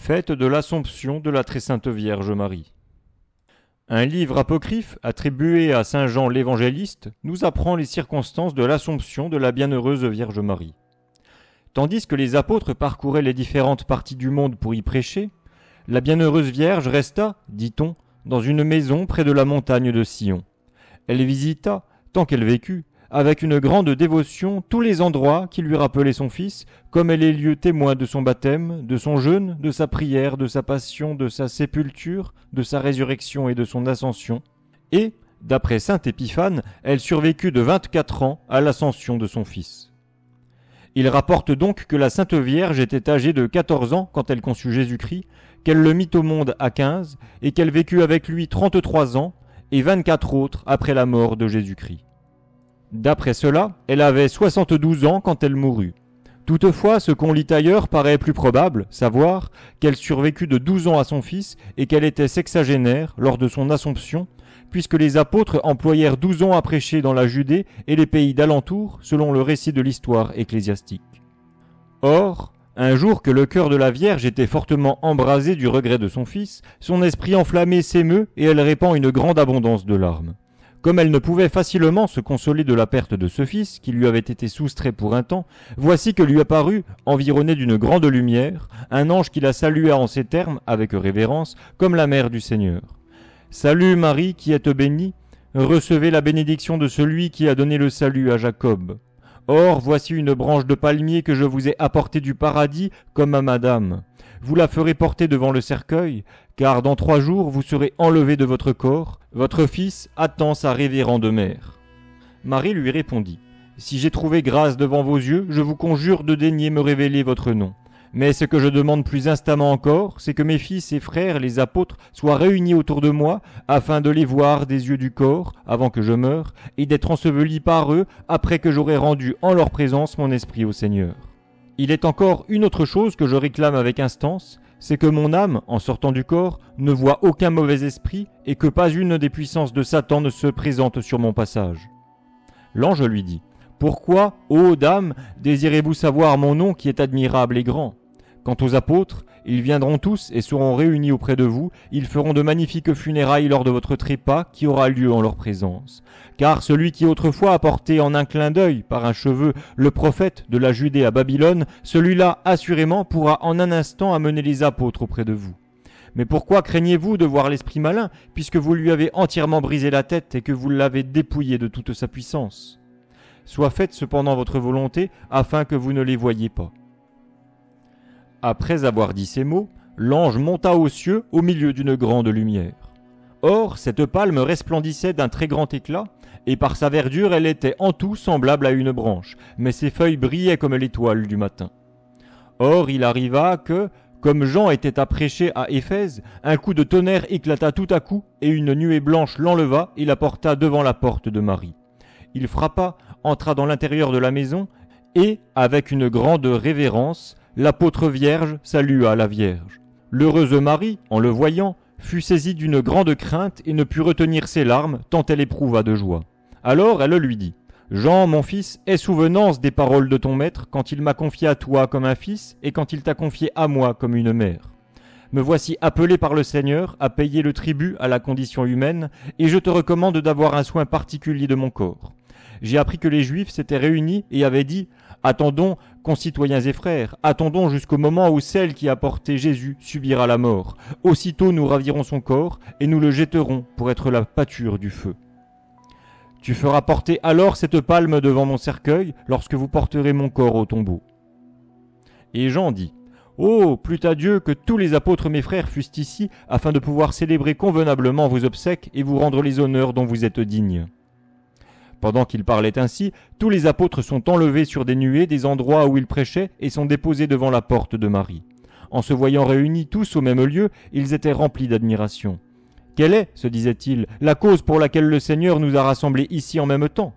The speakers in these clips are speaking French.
Fête de l'Assomption de la Très Sainte Vierge Marie. Un livre apocryphe attribué à saint Jean l'Évangéliste nous apprend les circonstances de l'Assomption de la Bienheureuse Vierge Marie. Tandis que les apôtres parcouraient les différentes parties du monde pour y prêcher, la Bienheureuse Vierge resta, dit-on, dans une maison près de la montagne de Sion. Elle visita, tant qu'elle vécut, avec une grande dévotion tous les endroits qui lui rappelaient son Fils, comme les lieux témoins de son baptême, de son jeûne, de sa prière, de sa passion, de sa sépulture, de sa résurrection et de son ascension. Et, d'après saint Épiphane, elle survécut de 24 ans à l'ascension de son Fils. Il rapporte donc que la Sainte Vierge était âgée de 14 ans quand elle conçut Jésus-Christ, qu'elle le mit au monde à 15, et qu'elle vécut avec lui 33 ans, et 24 autres après la mort de Jésus-Christ. D'après cela, elle avait 72 ans quand elle mourut. Toutefois, ce qu'on lit ailleurs paraît plus probable, savoir qu'elle survécut de 12 ans à son fils et qu'elle était sexagénaire lors de son Assomption, puisque les apôtres employèrent 12 ans à prêcher dans la Judée et les pays d'alentour, selon le récit de l'histoire ecclésiastique. Or, un jour que le cœur de la Vierge était fortement embrasé du regret de son fils, son esprit enflammé s'émeut et elle répand une grande abondance de larmes. Comme elle ne pouvait facilement se consoler de la perte de ce fils, qui lui avait été soustrait pour un temps, voici que lui apparut, environné d'une grande lumière, un ange qui la salua en ces termes, avec révérence, comme la mère du Seigneur. « Salut Marie, qui êtes bénie, recevez la bénédiction de celui qui a donné le salut à Jacob. Or, voici une branche de palmier que je vous ai apportée du paradis, comme à madame. Vous la ferez porter devant le cercueil, car dans 3 jours vous serez enlevé de votre corps. Votre fils attend sa révérende mère. » Marie lui répondit : « Si j'ai trouvé grâce devant vos yeux, je vous conjure de daigner me révéler votre nom. Mais ce que je demande plus instamment encore, c'est que mes fils et frères, les apôtres, soient réunis autour de moi, afin de les voir des yeux du corps, avant que je meure, et d'être ensevelis par eux, après que j'aurai rendu en leur présence mon esprit au Seigneur. Il est encore une autre chose que je réclame avec instance, c'est que mon âme, en sortant du corps, ne voit aucun mauvais esprit et que pas une des puissances de Satan ne se présente sur mon passage. » L'ange lui dit : « Pourquoi, ô dame, désirez-vous savoir mon nom qui est admirable et grand ? Quant aux apôtres, ils viendront tous et seront réunis auprès de vous, ils feront de magnifiques funérailles lors de votre trépas qui aura lieu en leur présence. Car celui qui autrefois a porté en un clin d'œil, par un cheveu, le prophète de la Judée à Babylone, celui-là assurément pourra en un instant amener les apôtres auprès de vous. Mais pourquoi craignez-vous de voir l'esprit malin, puisque vous lui avez entièrement brisé la tête et que vous l'avez dépouillé de toute sa puissance ? Soit faite cependant votre volonté, afin que vous ne les voyiez pas. » Après avoir dit ces mots, l'ange monta aux cieux au milieu d'une grande lumière. Or, cette palme resplendissait d'un très grand éclat, et par sa verdure elle était en tout semblable à une branche, mais ses feuilles brillaient comme l'étoile du matin. Or, il arriva que, comme Jean était à prêcher à Éphèse, un coup de tonnerre éclata tout à coup, et une nuée blanche l'enleva et la porta devant la porte de Marie. Il frappa, entra dans l'intérieur de la maison, et, avec une grande révérence, l'apôtre Vierge salua la Vierge. L'heureuse Marie, en le voyant, fut saisie d'une grande crainte et ne put retenir ses larmes, tant elle éprouva de joie. Alors elle lui dit : « Jean, mon fils, aie souvenance des paroles de ton maître quand il m'a confié à toi comme un fils et quand il t'a confié à moi comme une mère. Me voici appelé par le Seigneur à payer le tribut à la condition humaine, et je te recommande d'avoir un soin particulier de mon corps. J'ai appris que les Juifs s'étaient réunis et avaient dit : attendons, concitoyens et frères, attendons jusqu'au moment où celle qui a porté Jésus subira la mort. Aussitôt nous ravirons son corps et nous le jetterons pour être la pâture du feu. Tu feras porter alors cette palme devant mon cercueil lorsque vous porterez mon corps au tombeau. » Et Jean dit : « Oh, plût à Dieu que tous les apôtres mes frères fussent ici, afin de pouvoir célébrer convenablement vos obsèques et vous rendre les honneurs dont vous êtes dignes. » Pendant qu'il parlait ainsi, tous les apôtres sont enlevés sur des nuées des endroits où ils prêchaient et sont déposés devant la porte de Marie. En se voyant réunis tous au même lieu, ils étaient remplis d'admiration. « Quelle est, se disait-il, la cause pour laquelle le Seigneur nous a rassemblés ici en même temps ?»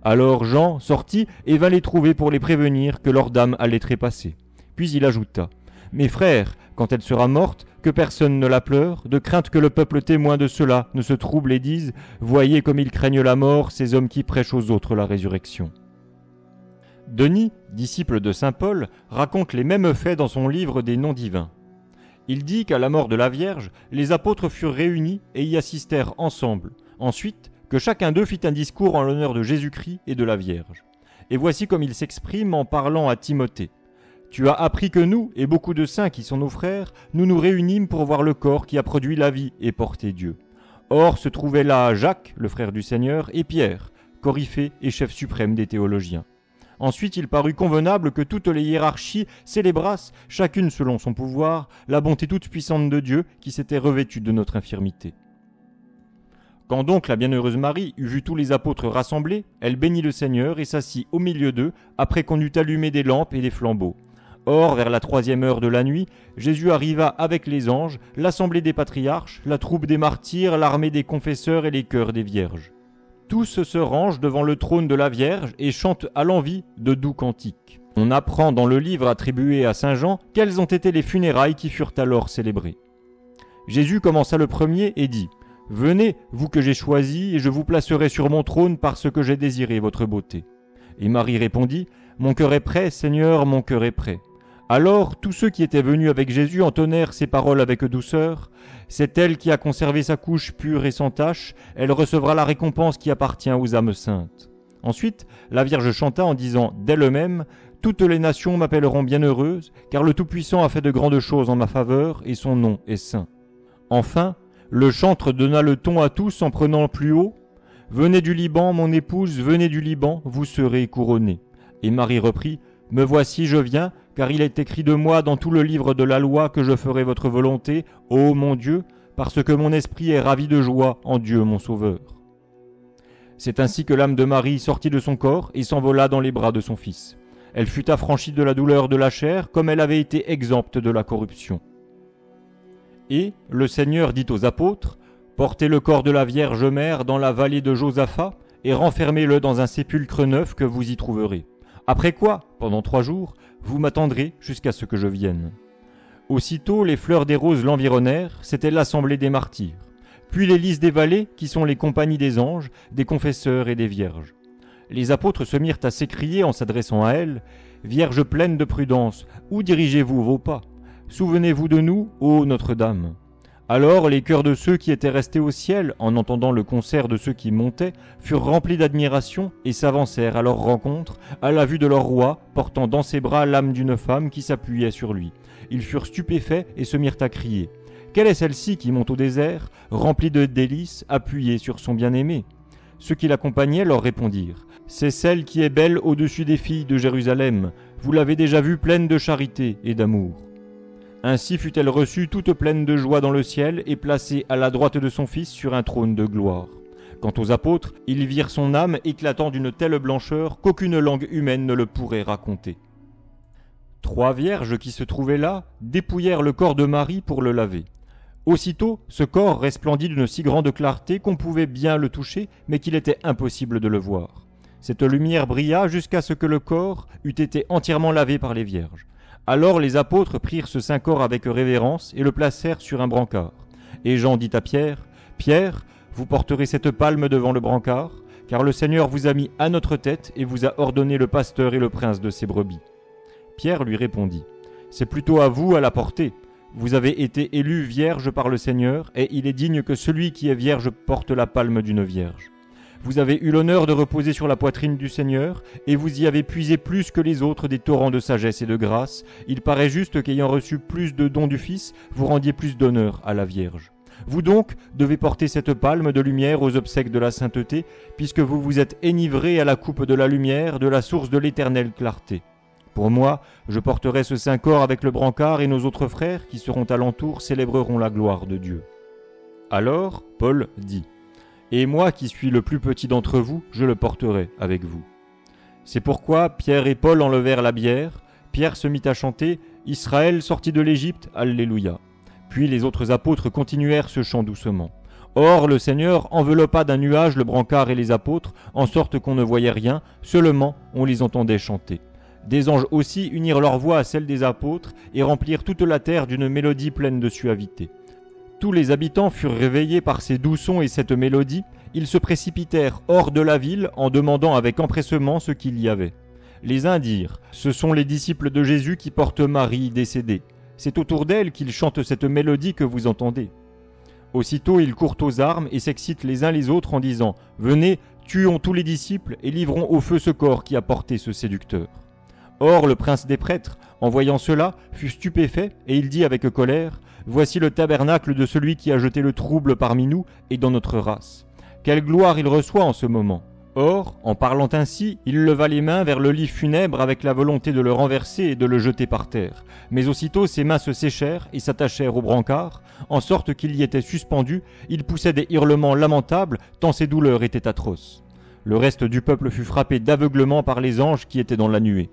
Alors Jean sortit et vint les trouver pour les prévenir que leur dame allait trépasser. Puis il ajouta : « Mes frères, quand elle sera morte, que personne ne la pleure, de crainte que le peuple témoin de cela ne se trouble et dise : voyez comme ils craignent la mort, ces hommes qui prêchent aux autres la résurrection. » Denis, disciple de saint Paul, raconte les mêmes faits dans son livre des noms divins. Il dit qu'à la mort de la Vierge, les apôtres furent réunis et y assistèrent ensemble. Ensuite, que chacun d'eux fit un discours en l'honneur de Jésus-Christ et de la Vierge. Et voici comme il s'exprime en parlant à Timothée. « Tu as appris que nous, et beaucoup de saints qui sont nos frères, nous nous réunîmes pour voir le corps qui a produit la vie et porté Dieu. Or se trouvaient là Jacques, le frère du Seigneur, et Pierre, coryphée et chef suprême des théologiens. Ensuite il parut convenable que toutes les hiérarchies célébrassent, chacune selon son pouvoir, la bonté toute puissante de Dieu qui s'était revêtue de notre infirmité. Quand donc la bienheureuse Marie eut vu tous les apôtres rassemblés, elle bénit le Seigneur et s'assit au milieu d'eux, après qu'on eut allumé des lampes et des flambeaux. Or, vers la 3e heure de la nuit, Jésus arriva avec les anges, l'assemblée des patriarches, la troupe des martyrs, l'armée des confesseurs et les chœurs des vierges. Tous se rangent devant le trône de la Vierge et chantent à l'envi de doux cantiques. On apprend dans le livre attribué à saint Jean quelles ont été les funérailles qui furent alors célébrées. Jésus commença le premier et dit « Venez, vous que j'ai choisis, et je vous placerai sur mon trône parce que j'ai désiré votre beauté. » Et Marie répondit « Mon cœur est prêt, Seigneur, mon cœur est prêt. » Alors tous ceux qui étaient venus avec Jésus entonnèrent ces paroles avec douceur. C'est elle qui a conservé sa couche pure et sans tache, elle recevra la récompense qui appartient aux âmes saintes. Ensuite, la Vierge chanta en disant d'elle-même « Toutes les nations m'appelleront bienheureuse, car le Tout-Puissant a fait de grandes choses en ma faveur, et son nom est saint. » Enfin, le chantre donna le ton à tous en prenant plus haut « Venez du Liban, mon épouse, venez du Liban, vous serez couronnée. » Et Marie reprit « Me voici, je viens, car il est écrit de moi dans tout le livre de la loi que je ferai votre volonté, ô mon Dieu, parce que mon esprit est ravi de joie en Dieu mon Sauveur. » C'est ainsi que l'âme de Marie sortit de son corps et s'envola dans les bras de son Fils. Elle fut affranchie de la douleur de la chair, comme elle avait été exempte de la corruption. Et le Seigneur dit aux apôtres, « Portez le corps de la Vierge Mère dans la vallée de Josaphat, et renfermez-le dans un sépulcre neuf que vous y trouverez. Après quoi, pendant 3 jours, vous m'attendrez jusqu'à ce que je vienne. » Aussitôt les fleurs des roses l'environnèrent, c'était l'assemblée des martyrs. Puis les lys des vallées, qui sont les compagnies des anges, des confesseurs et des vierges. Les apôtres se mirent à s'écrier en s'adressant à elle, « Vierge pleine de prudence, où dirigez-vous vos pas? Souvenez-vous de nous, ô Notre-Dame. » Alors les cœurs de ceux qui étaient restés au ciel, en entendant le concert de ceux qui montaient, furent remplis d'admiration et s'avancèrent à leur rencontre, à la vue de leur roi, portant dans ses bras l'âme d'une femme qui s'appuyait sur lui. Ils furent stupéfaits et se mirent à crier. « Quelle est celle-ci qui monte au désert, remplie de délices, appuyée sur son bien-aimé ?» Ceux qui l'accompagnaient leur répondirent. « C'est celle qui est belle au-dessus des filles de Jérusalem. Vous l'avez déjà vue pleine de charité et d'amour. » Ainsi fut-elle reçue toute pleine de joie dans le ciel et placée à la droite de son Fils sur un trône de gloire. Quant aux apôtres, ils virent son âme éclatant d'une telle blancheur qu'aucune langue humaine ne le pourrait raconter. 3 vierges qui se trouvaient là dépouillèrent le corps de Marie pour le laver. Aussitôt, ce corps resplendit d'une si grande clarté qu'on pouvait bien le toucher, mais qu'il était impossible de le voir. Cette lumière brilla jusqu'à ce que le corps eût été entièrement lavé par les vierges. Alors les apôtres prirent ce saint corps avec révérence et le placèrent sur un brancard. Et Jean dit à Pierre, « Pierre, vous porterez cette palme devant le brancard, car le Seigneur vous a mis à notre tête et vous a ordonné le pasteur et le prince de ses brebis. » Pierre lui répondit, « C'est plutôt à vous à la porter. Vous avez été élue vierge par le Seigneur, et il est digne que celui qui est vierge porte la palme d'une vierge. Vous avez eu l'honneur de reposer sur la poitrine du Seigneur, et vous y avez puisé plus que les autres des torrents de sagesse et de grâce. Il paraît juste qu'ayant reçu plus de dons du Fils, vous rendiez plus d'honneur à la Vierge. Vous donc devez porter cette palme de lumière aux obsèques de la sainteté, puisque vous vous êtes enivrés à la coupe de la lumière, de la source de l'éternelle clarté. Pour moi, je porterai ce saint corps avec le brancard, et nos autres frères, qui seront alentour, célébreront la gloire de Dieu. » Alors, Paul dit, « Et moi qui suis le plus petit d'entre vous, je le porterai avec vous. » C'est pourquoi Pierre et Paul enlevèrent la bière. Pierre se mit à chanter « Israël sorti de l'Égypte, Alléluia ». Puis les autres apôtres continuèrent ce chant doucement. Or le Seigneur enveloppa d'un nuage le brancard et les apôtres, en sorte qu'on ne voyait rien, seulement on les entendait chanter. Des anges aussi unirent leur voix à celle des apôtres et remplirent toute la terre d'une mélodie pleine de suavité. Tous les habitants furent réveillés par ces doux sons et cette mélodie. Ils se précipitèrent hors de la ville en demandant avec empressement ce qu'il y avait. Les uns dirent « Ce sont les disciples de Jésus qui portent Marie décédée. » c'est autour d'elle qu'ils chantent cette mélodie que vous entendez. Aussitôt ils courent aux armes et s'excitent les uns les autres en disant « Venez, tuons tous les disciples et livrons au feu ce corps qui a porté ce séducteur. » Or le prince des prêtres, en voyant cela, fut stupéfait et il dit avec colère « Voici le tabernacle de celui qui a jeté le trouble parmi nous et dans notre race. Quelle gloire il reçoit en ce moment !» Or, en parlant ainsi, il leva les mains vers le lit funèbre avec la volonté de le renverser et de le jeter par terre. Mais aussitôt ses mains se séchèrent et s'attachèrent au brancard, en sorte qu'il y était suspendu, il poussait des hurlements lamentables, tant ses douleurs étaient atroces. Le reste du peuple fut frappé d'aveuglement par les anges qui étaient dans la nuée.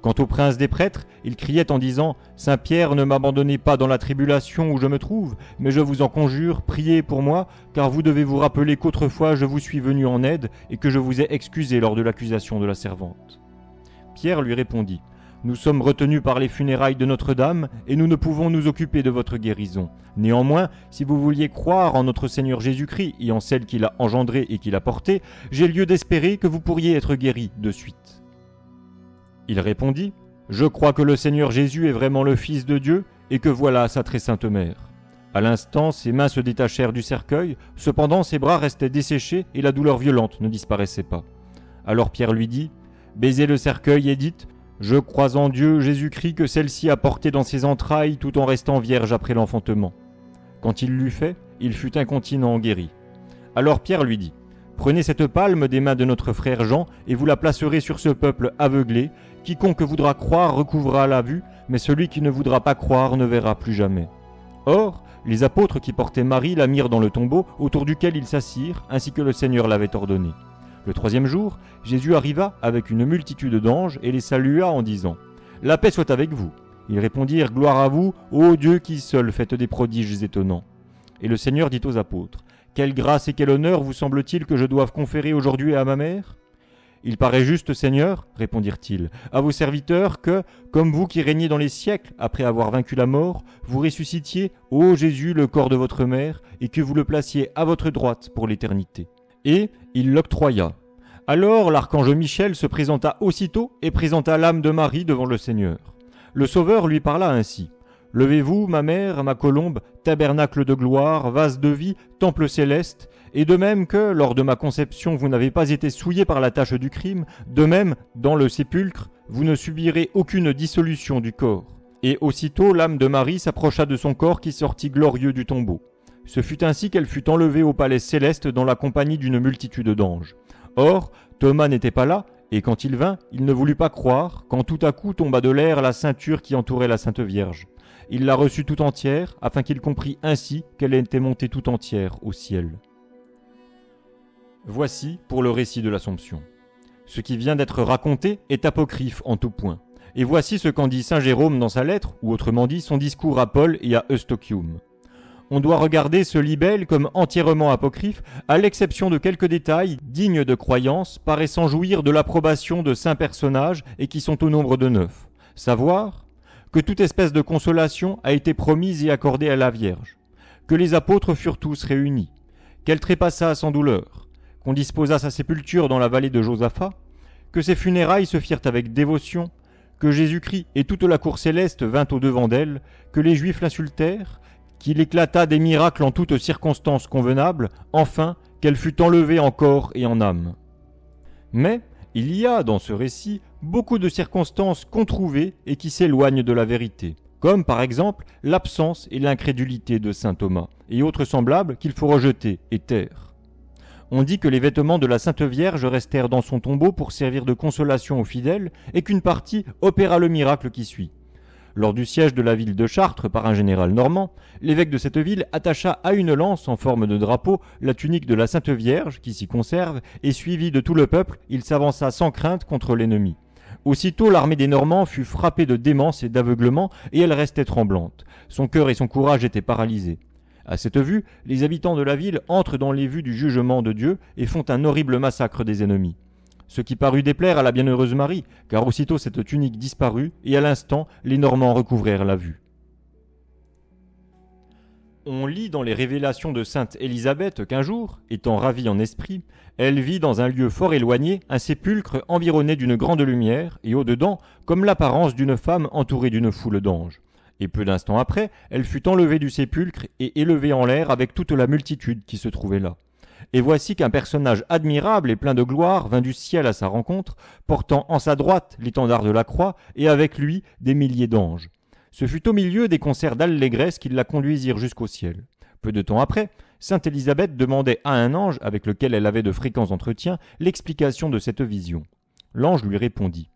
Quant au prince des prêtres, il criait en disant « Saint Pierre, ne m'abandonnez pas dans la tribulation où je me trouve, mais je vous en conjure, priez pour moi, car vous devez vous rappeler qu'autrefois je vous suis venu en aide et que je vous ai excusé lors de l'accusation de la servante. » Pierre lui répondit « Nous sommes retenus par les funérailles de Notre-Dame et nous ne pouvons nous occuper de votre guérison. Néanmoins, si vous vouliez croire en notre Seigneur Jésus-Christ et en celle qu'il a engendrée et qu'il a portée, j'ai lieu d'espérer que vous pourriez être guéri de suite. » Il répondit « Je crois que le Seigneur Jésus est vraiment le Fils de Dieu et que voilà sa très sainte mère. » À l'instant, ses mains se détachèrent du cercueil, cependant ses bras restaient desséchés et la douleur violente ne disparaissait pas. Alors Pierre lui dit « Baisez le cercueil et dites « Je crois en Dieu, Jésus-Christ, que celle-ci a porté dans ses entrailles tout en restant vierge après l'enfantement. » Quand il l'eut fait, il fut incontinent guéri. Alors Pierre lui dit « Prenez cette palme des mains de notre frère Jean et vous la placerez sur ce peuple aveuglé. Quiconque voudra croire recouvrera la vue, mais celui qui ne voudra pas croire ne verra plus jamais. » Or, les apôtres qui portaient Marie la mirent dans le tombeau autour duquel ils s'assirent, ainsi que le Seigneur l'avait ordonné. Le troisième jour, Jésus arriva avec une multitude d'anges et les salua en disant « La paix soit avec vous. » Ils répondirent « Gloire à vous, ô Dieu qui seul faites des prodiges étonnants. » Et le Seigneur dit aux apôtres « Quelle grâce et quel honneur vous semble-t-il que je doive conférer aujourd'hui à ma mère ?» « Il paraît juste, Seigneur, répondirent-ils, à vos serviteurs que, comme vous qui régnez dans les siècles, après avoir vaincu la mort, vous ressuscitiez, ô Jésus, le corps de votre mère, et que vous le placiez à votre droite pour l'éternité. » Et il l'octroya. Alors l'archange Michel se présenta aussitôt et présenta l'âme de Marie devant le Seigneur. Le Sauveur lui parla ainsi. « Levez-vous, ma mère, ma colombe, tabernacle de gloire, vase de vie, temple céleste, et de même que, lors de ma conception, vous n'avez pas été souillé par la tâche du crime, de même, dans le sépulcre, vous ne subirez aucune dissolution du corps. » Et aussitôt l'âme de Marie s'approcha de son corps qui sortit glorieux du tombeau. Ce fut ainsi qu'elle fut enlevée au palais céleste dans la compagnie d'une multitude d'anges. Or, Thomas n'était pas là, et quand il vint, il ne voulut pas croire, quand tout à coup tomba de l'air la ceinture qui entourait la Sainte Vierge. Il la reçut tout entière, afin qu'il comprît ainsi qu'elle était montée tout entière au ciel. Voici pour le récit de l'Assomption. Ce qui vient d'être raconté est apocryphe en tout point. Et voici ce qu'en dit saint Jérôme dans sa lettre, ou autrement dit son discours à Paul et à Eustochium. On doit regarder ce libelle comme entièrement apocryphe, à l'exception de quelques détails dignes de croyance, paraissant jouir de l'approbation de saints personnages et qui sont au nombre de 9. Savoir que toute espèce de consolation a été promise et accordée à la Vierge, que les apôtres furent tous réunis, qu'elle trépassa sans douleur, qu'on disposa sa sépulture dans la vallée de Josaphat, que ses funérailles se firent avec dévotion, que Jésus-Christ et toute la cour céleste vint au-devant d'elle, que les Juifs l'insultèrent, qu'il éclata des miracles en toutes circonstances convenables, enfin, qu'elle fut enlevée en corps et en âme. Mais il y a dans ce récit beaucoup de circonstances controuvées et qui s'éloignent de la vérité, comme par exemple l'absence et l'incrédulité de saint Thomas, et autres semblables qu'il faut rejeter et taire. On dit que les vêtements de la Sainte Vierge restèrent dans son tombeau pour servir de consolation aux fidèles et qu'une partie opéra le miracle qui suit. Lors du siège de la ville de Chartres par un général normand, l'évêque de cette ville attacha à une lance en forme de drapeau la tunique de la Sainte Vierge qui s'y conserve et suivi de tout le peuple, il s'avança sans crainte contre l'ennemi. Aussitôt l'armée des Normands fut frappée de démence et d'aveuglement et elle restait tremblante. Son cœur et son courage étaient paralysés. À cette vue, les habitants de la ville entrent dans les vues du jugement de Dieu et font un horrible massacre des ennemis. Ce qui parut déplaire à la bienheureuse Marie, car aussitôt cette tunique disparut, et à l'instant, les Normands recouvrèrent la vue. On lit dans les révélations de sainte Élisabeth qu'un jour, étant ravie en esprit, elle vit dans un lieu fort éloigné un sépulcre environné d'une grande lumière, et au-dedans, comme l'apparence d'une femme entourée d'une foule d'anges. Et peu d'instants après, elle fut enlevée du sépulcre et élevée en l'air avec toute la multitude qui se trouvait là. Et voici qu'un personnage admirable et plein de gloire vint du ciel à sa rencontre, portant en sa droite l'étendard de la croix, et avec lui des milliers d'anges. Ce fut au milieu des concerts d'allégresse qu'ils la conduisirent jusqu'au ciel. Peu de temps après, sainte Élisabeth demandait à un ange, avec lequel elle avait de fréquents entretiens, l'explication de cette vision. L'ange lui répondit.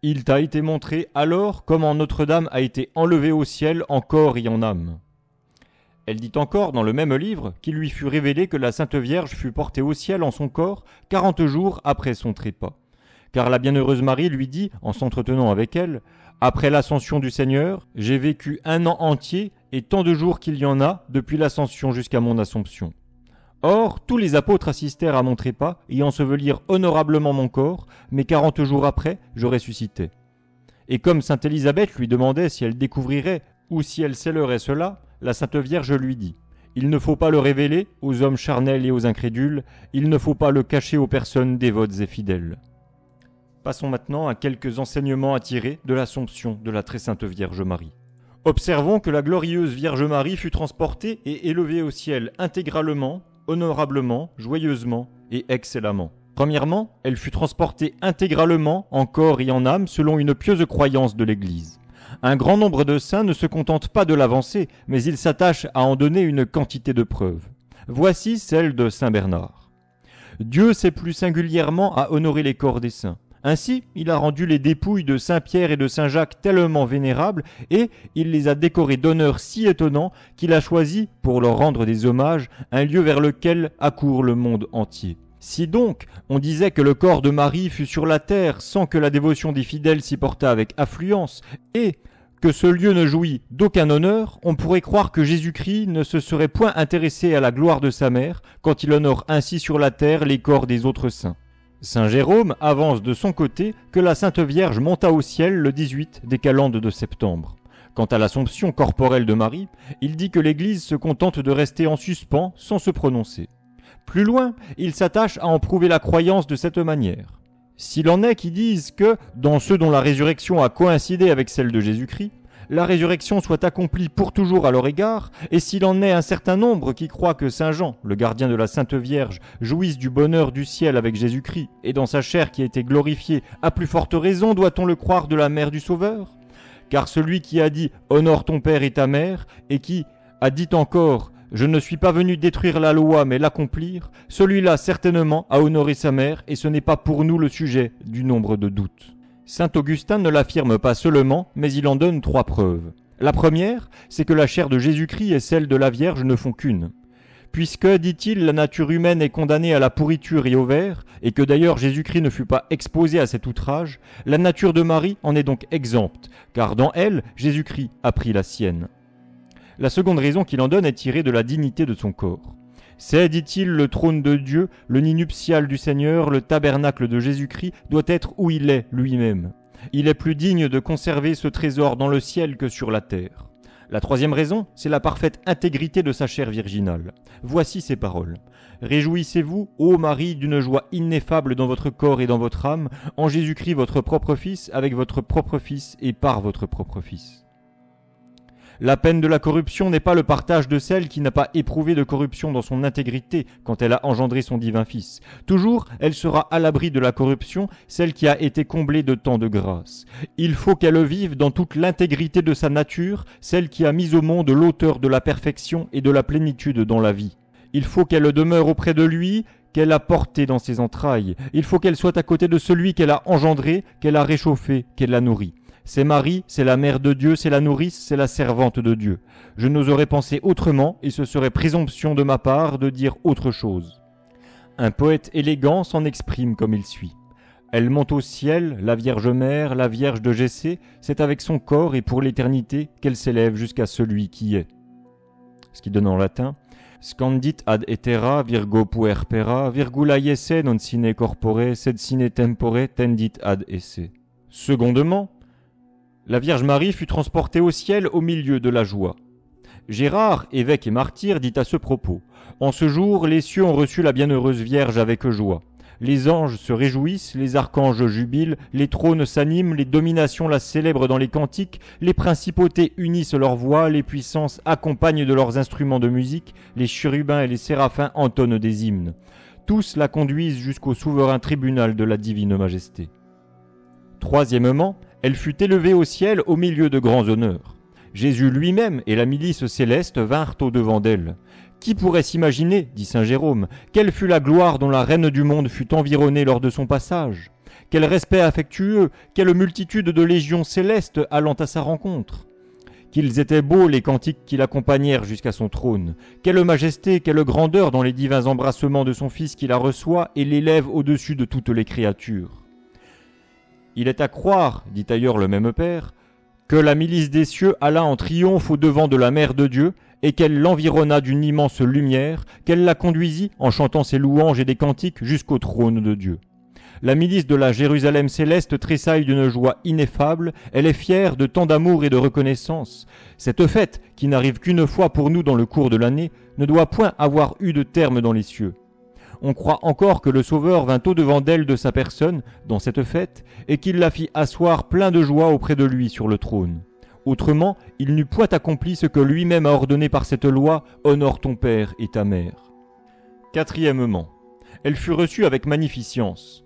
Il t'a été montré alors comment Notre-Dame a été enlevée au ciel en corps et en âme. Elle dit encore dans le même livre qu'il lui fut révélé que la Sainte Vierge fut portée au ciel en son corps 40 jours après son trépas. Car la bienheureuse Marie lui dit, en s'entretenant avec elle, « Après l'ascension du Seigneur, j'ai vécu 1 an entier et tant de jours qu'il y en a depuis l'ascension jusqu'à mon assomption. » Or, tous les apôtres assistèrent à mon trépas et ensevelirent honorablement mon corps, mais 40 jours après, je ressuscitai. Et comme sainte Élisabeth lui demandait si elle découvrirait ou si elle scellerait cela, la Sainte Vierge lui dit « Il ne faut pas le révéler aux hommes charnels et aux incrédules, il ne faut pas le cacher aux personnes dévotes et fidèles. » Passons maintenant à quelques enseignements à tirer de l'Assomption de la Très Sainte Vierge Marie. Observons que la glorieuse Vierge Marie fut transportée et élevée au ciel intégralement, honorablement, joyeusement et excellemment. Premièrement, elle fut transportée intégralement en corps et en âme selon une pieuse croyance de l'Église. Un grand nombre de saints ne se contentent pas de l'avancer, mais ils s'attachent à en donner une quantité de preuves. Voici celle de saint Bernard. Dieu s'est plu singulièrement à honorer les corps des saints. Ainsi, il a rendu les dépouilles de saint Pierre et de saint Jacques tellement vénérables, et il les a décorés d'honneurs si étonnants qu'il a choisi, pour leur rendre des hommages, un lieu vers lequel accourt le monde entier. Si donc on disait que le corps de Marie fut sur la terre sans que la dévotion des fidèles s'y portât avec affluence, et que ce lieu ne jouit d'aucun honneur, on pourrait croire que Jésus-Christ ne se serait point intéressé à la gloire de sa mère quand il honore ainsi sur la terre les corps des autres saints. Saint Jérôme avance de son côté que la Sainte Vierge monta au ciel le 18 des calendes de septembre. Quant à l'Assomption corporelle de Marie, il dit que l'Église se contente de rester en suspens sans se prononcer. Plus loin, il s'attache à en prouver la croyance de cette manière. S'il en est qui disent que, dans ceux dont la résurrection a coïncidé avec celle de Jésus-Christ, la résurrection soit accomplie pour toujours à leur égard, et s'il en est un certain nombre qui croient que Saint Jean, le gardien de la Sainte Vierge, jouisse du bonheur du ciel avec Jésus-Christ, et dans sa chair qui a été glorifiée, à plus forte raison doit-on le croire de la mère du Sauveur ? Car celui qui a dit « Honore ton père et ta mère » et qui a dit encore « Je ne suis pas venu détruire la loi mais l'accomplir », celui-là certainement a honoré sa mère et ce n'est pas pour nous le sujet du nombre de doutes. Saint Augustin ne l'affirme pas seulement, mais il en donne 3 preuves. La première, c'est que la chair de Jésus-Christ et celle de la Vierge ne font qu'une. Puisque, dit-il, la nature humaine est condamnée à la pourriture et au ver, et que d'ailleurs Jésus-Christ ne fut pas exposé à cet outrage, la nature de Marie en est donc exempte, car dans elle, Jésus-Christ a pris la sienne. La seconde raison qu'il en donne est tirée de la dignité de son corps. C'est, dit-il, le trône de Dieu, le nid nuptial du Seigneur, le tabernacle de Jésus-Christ doit être où il est lui-même. Il est plus digne de conserver ce trésor dans le ciel que sur la terre. La troisième raison, c'est la parfaite intégrité de sa chair virginale. Voici ces paroles. « Réjouissez-vous, ô Marie, d'une joie ineffable dans votre corps et dans votre âme, en Jésus-Christ votre propre Fils, avec votre propre Fils et par votre propre Fils. » La peine de la corruption n'est pas le partage de celle qui n'a pas éprouvé de corruption dans son intégrité quand elle a engendré son divin Fils. Toujours, elle sera à l'abri de la corruption, celle qui a été comblée de tant de grâce. Il faut qu'elle vive dans toute l'intégrité de sa nature, celle qui a mis au monde l'auteur de la perfection et de la plénitude dans la vie. Il faut qu'elle demeure auprès de lui, qu'elle a porté dans ses entrailles. Il faut qu'elle soit à côté de celui qu'elle a engendré, qu'elle a réchauffé, qu'elle a nourri. C'est Marie, c'est la mère de Dieu, c'est la nourrice, c'est la servante de Dieu. Je n'oserais penser autrement, et ce serait présomption de ma part de dire autre chose. Un poète élégant s'en exprime comme il suit. Elle monte au ciel, la Vierge Mère, la Vierge de Jessé, c'est avec son corps et pour l'éternité qu'elle s'élève jusqu'à celui qui est. Ce qui donne en latin « Scandit ad aethera virgo puerpera, virgula Jesse non sine corpore, sed sine tempore tendit ad esse. » Secondement, la Vierge Marie fut transportée au ciel au milieu de la joie. Gérard, évêque et martyr, dit à ce propos « En ce jour, les cieux ont reçu la bienheureuse Vierge avec joie. Les anges se réjouissent, les archanges jubilent, les trônes s'animent, les dominations la célèbrent dans les cantiques, les principautés unissent leurs voix, les puissances accompagnent de leurs instruments de musique, les chérubins et les séraphins entonnent des hymnes. Tous la conduisent jusqu'au souverain tribunal de la divine majesté. Troisièmement, elle fut élevée au ciel au milieu de grands honneurs. Jésus lui-même et la milice céleste vinrent au-devant d'elle. Qui pourrait s'imaginer, dit saint Jérôme, quelle fut la gloire dont la reine du monde fut environnée lors de son passage? Quel respect affectueux, quelle multitude de légions célestes allant à sa rencontre! Qu'ils étaient beaux les cantiques qui l'accompagnèrent jusqu'à son trône. Quelle majesté, quelle grandeur dans les divins embrassements de son Fils qui la reçoit et l'élève au-dessus de toutes les créatures. Il est à croire, dit ailleurs le même Père, que la milice des cieux alla en triomphe au-devant de la Mère de Dieu, et qu'elle l'environna d'une immense lumière, qu'elle la conduisit, en chantant ses louanges et des cantiques, jusqu'au trône de Dieu. La milice de la Jérusalem céleste tressaille d'une joie ineffable, elle est fière de tant d'amour et de reconnaissance. Cette fête, qui n'arrive qu'une fois pour nous dans le cours de l'année, ne doit point avoir eu de terme dans les cieux. On croit encore que le Sauveur vint au-devant d'elle de sa personne, dans cette fête, et qu'il la fit asseoir plein de joie auprès de lui sur le trône. Autrement, il n'eût point accompli ce que lui-même a ordonné par cette loi, « Honore ton père et ta mère ». Quatrièmement, elle fut reçue avec magnificence.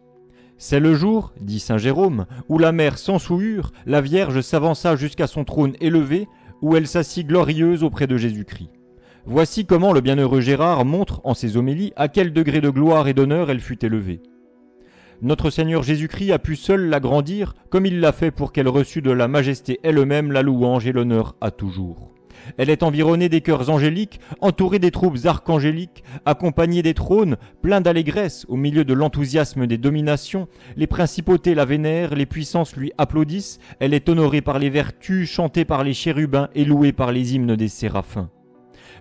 C'est le jour, dit saint Jérôme, où la mère sans souillure, la Vierge s'avança jusqu'à son trône élevé, où elle s'assit glorieuse auprès de Jésus-Christ. Voici comment le bienheureux Gérard montre en ses homélies à quel degré de gloire et d'honneur elle fut élevée. Notre Seigneur Jésus-Christ a pu seul l'agrandir, comme il l'a fait pour qu'elle reçût de la majesté elle-même la louange et l'honneur à toujours. Elle est environnée des chœurs angéliques, entourée des troupes archangéliques, accompagnée des trônes, plein d'allégresse, au milieu de l'enthousiasme des dominations. Les principautés la vénèrent, les puissances lui applaudissent, elle est honorée par les vertus, chantée par les chérubins et louée par les hymnes des séraphins.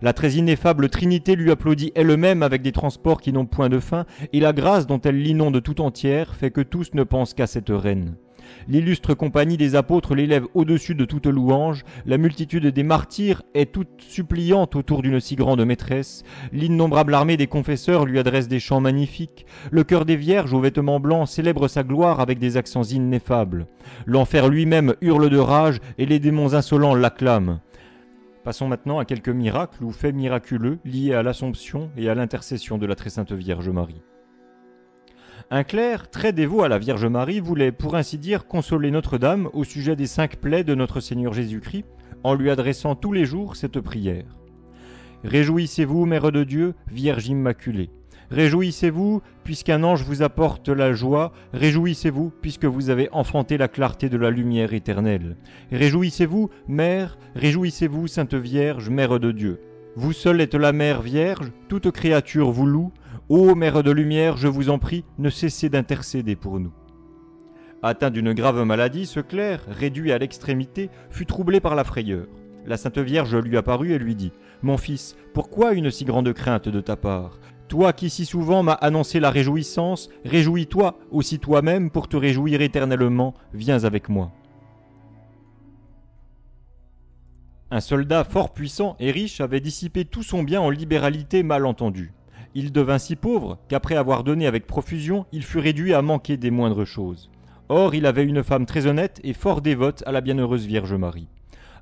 La très ineffable Trinité lui applaudit elle-même avec des transports qui n'ont point de fin, et la grâce dont elle l'inonde tout entière fait que tous ne pensent qu'à cette reine. L'illustre compagnie des apôtres l'élève au-dessus de toute louange, la multitude des martyrs est toute suppliante autour d'une si grande maîtresse, l'innombrable armée des confesseurs lui adresse des chants magnifiques, le chœur des vierges aux vêtements blancs célèbre sa gloire avec des accents ineffables. L'enfer lui-même hurle de rage et les démons insolents l'acclament. Passons maintenant à quelques miracles ou faits miraculeux liés à l'Assomption et à l'intercession de la Très Sainte Vierge Marie. Un clerc, très dévot à la Vierge Marie, voulait pour ainsi dire consoler Notre-Dame au sujet des 5 plaies de notre Seigneur Jésus-Christ, en lui adressant tous les jours cette prière. « Réjouissez-vous, Mère de Dieu, Vierge Immaculée. Réjouissez-vous, puisqu'un ange vous apporte la joie. Réjouissez-vous, puisque vous avez enfanté la clarté de la lumière éternelle. Réjouissez-vous, Mère, réjouissez-vous, Sainte Vierge, Mère de Dieu. Vous seule êtes la Mère Vierge, toute créature vous loue. Ô Mère de lumière, je vous en prie, ne cessez d'intercéder pour nous. » Atteint d'une grave maladie, ce clerc, réduit à l'extrémité, fut troublé par la frayeur. La Sainte Vierge lui apparut et lui dit « Mon fils, pourquoi une si grande crainte de ta part ? Toi qui si souvent m'as annoncé la réjouissance, réjouis-toi aussi toi-même pour te réjouir éternellement, viens avec moi. » Un soldat fort puissant et riche avait dissipé tout son bien en libéralité mal entendue. Il devint si pauvre qu'après avoir donné avec profusion, il fut réduit à manquer des moindres choses. Or, il avait une femme très honnête et fort dévote à la bienheureuse Vierge Marie.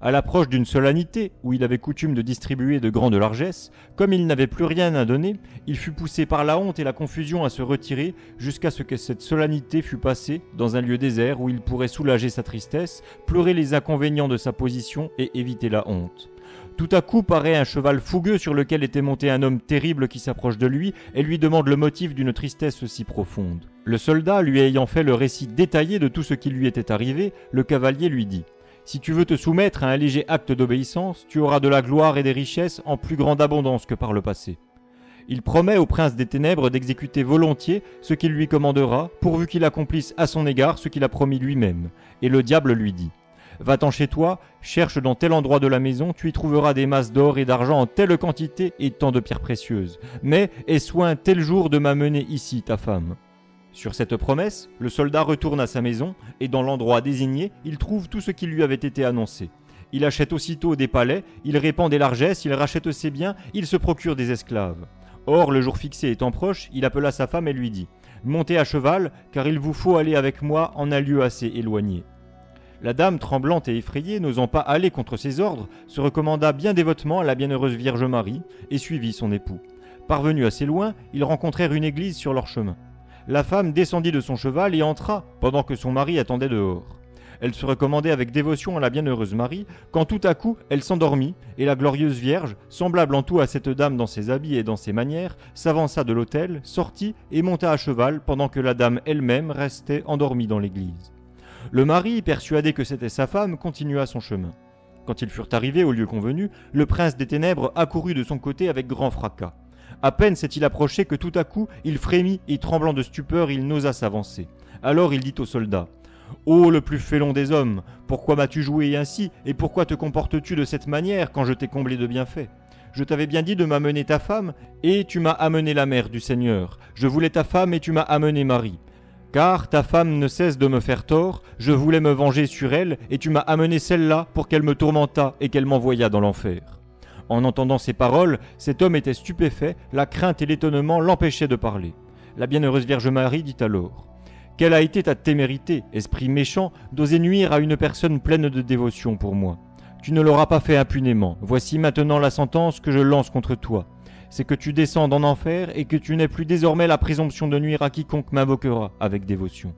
À l'approche d'une solennité, où il avait coutume de distribuer de grandes largesses, comme il n'avait plus rien à donner, il fut poussé par la honte et la confusion à se retirer jusqu'à ce que cette solennité fût passée dans un lieu désert où il pourrait soulager sa tristesse, pleurer les inconvénients de sa position et éviter la honte. Tout à coup paraît un cheval fougueux sur lequel était monté un homme terrible qui s'approche de lui et lui demande le motif d'une tristesse si profonde. Le soldat, lui ayant fait le récit détaillé de tout ce qui lui était arrivé, le cavalier lui dit « Si tu veux te soumettre à un léger acte d'obéissance, tu auras de la gloire et des richesses en plus grande abondance que par le passé. » Il promet au prince des ténèbres d'exécuter volontiers ce qu'il lui commandera, pourvu qu'il accomplisse à son égard ce qu'il a promis lui-même. Et le diable lui dit « Va-t'en chez toi, cherche dans tel endroit de la maison, tu y trouveras des masses d'or et d'argent en telle quantité et tant de pierres précieuses. Mais aie soin tel jour de m'amener ici ta femme. » Sur cette promesse, le soldat retourne à sa maison, et dans l'endroit désigné, il trouve tout ce qui lui avait été annoncé. Il achète aussitôt des palais, il répand des largesses, il rachète ses biens, il se procure des esclaves. Or, le jour fixé étant proche, il appela sa femme et lui dit « Montez à cheval, car il vous faut aller avec moi en un lieu assez éloigné. » La dame, tremblante et effrayée, n'osant pas aller contre ses ordres, se recommanda bien dévotement à la bienheureuse Vierge Marie et suivit son époux. Parvenus assez loin, ils rencontrèrent une église sur leur chemin. La femme descendit de son cheval et entra, pendant que son mari attendait dehors. Elle se recommandait avec dévotion à la bienheureuse Marie, quand tout à coup elle s'endormit, et la glorieuse Vierge, semblable en tout à cette dame dans ses habits et dans ses manières, s'avança de l'autel, sortit et monta à cheval, pendant que la dame elle-même restait endormie dans l'église. Le mari, persuadé que c'était sa femme, continua son chemin. Quand ils furent arrivés au lieu convenu, le prince des ténèbres accourut de son côté avec grand fracas. À peine s'est-il approché que tout à coup, il frémit et tremblant de stupeur, il n'osa s'avancer. Alors il dit au soldat : « Ô le plus félon des hommes, pourquoi m'as-tu joué ainsi, et pourquoi te comportes-tu de cette manière quand je t'ai comblé de bienfaits ? Je t'avais bien dit de m'amener ta femme, et tu m'as amené la mère du Seigneur. Je voulais ta femme, et tu m'as amené Marie. Car ta femme ne cesse de me faire tort, je voulais me venger sur elle, et tu m'as amené celle-là pour qu'elle me tourmentât et qu'elle m'envoyât dans l'enfer. » En entendant ces paroles, cet homme était stupéfait, la crainte et l'étonnement l'empêchaient de parler. La bienheureuse Vierge Marie dit alors : « Quelle a été ta témérité, esprit méchant, d'oser nuire à une personne pleine de dévotion pour moi ? Tu ne l'auras pas fait impunément. Voici maintenant la sentence que je lance contre toi. C'est que tu descendes en enfer et que tu n'aies plus désormais la présomption de nuire à quiconque m'invoquera avec dévotion. »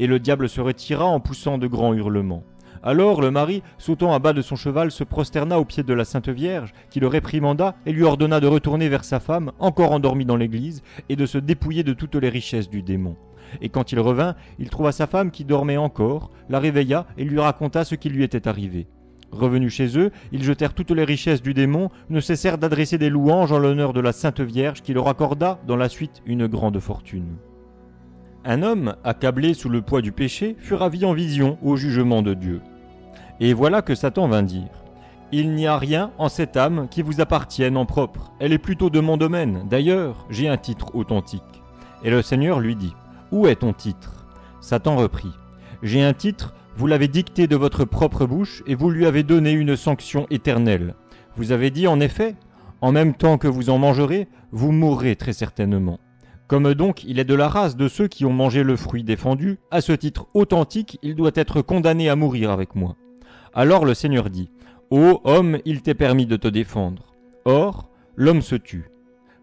Et le diable se retira en poussant de grands hurlements. Alors le mari, sautant à bas de son cheval, se prosterna aux pieds de la Sainte Vierge, qui le réprimanda et lui ordonna de retourner vers sa femme, encore endormie dans l'église, et de se dépouiller de toutes les richesses du démon. Et quand il revint, il trouva sa femme qui dormait encore, la réveilla et lui raconta ce qui lui était arrivé. Revenus chez eux, ils jetèrent toutes les richesses du démon, ne cessèrent d'adresser des louanges en l'honneur de la Sainte Vierge qui leur accorda dans la suite une grande fortune. Un homme, accablé sous le poids du péché, fut ravi en vision au jugement de Dieu. Et voilà que Satan vint dire : « Il n'y a rien en cette âme qui vous appartienne en propre, elle est plutôt de mon domaine, d'ailleurs j'ai un titre authentique. » Et le Seigneur lui dit : « Où est ton titre ?» Satan reprit : « J'ai un titre, vous l'avez dicté de votre propre bouche et vous lui avez donné une sanction éternelle. Vous avez dit en effet : en même temps que vous en mangerez, vous mourrez très certainement. Comme donc il est de la race de ceux qui ont mangé le fruit défendu, à ce titre authentique, il doit être condamné à mourir avec moi. » Alors le Seigneur dit : « Ô homme, il t'est permis de te défendre. » Or, l'homme se tut.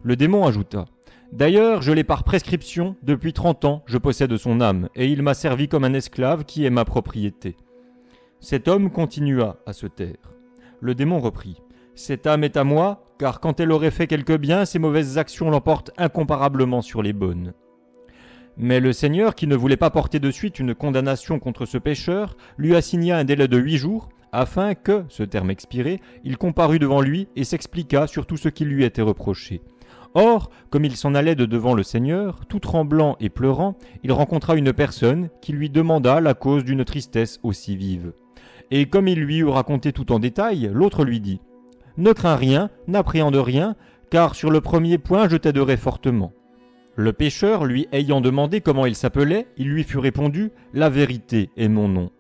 Le démon ajouta : « D'ailleurs, je l'ai par prescription, depuis 30 ans, je possède son âme, et il m'a servi comme un esclave qui est ma propriété. » Cet homme continua à se taire. Le démon reprit : « Cette âme est à moi, car quand elle aurait fait quelque bien, ses mauvaises actions l'emportent incomparablement sur les bonnes. » Mais le Seigneur, qui ne voulait pas porter de suite une condamnation contre ce pécheur, lui assigna un délai de 8 jours, afin que, ce terme expiré, il comparût devant lui et s'expliqua sur tout ce qui lui était reproché. Or, comme il s'en allait de devant le Seigneur, tout tremblant et pleurant, il rencontra une personne qui lui demanda la cause d'une tristesse aussi vive. Et comme il lui eut raconté tout en détail, l'autre lui dit : « Ne crains rien, n'appréhende rien, car sur le premier point je t'aiderai fortement. » Le pécheur, lui ayant demandé comment il s'appelait, il lui fut répondu : « La vérité est mon nom. »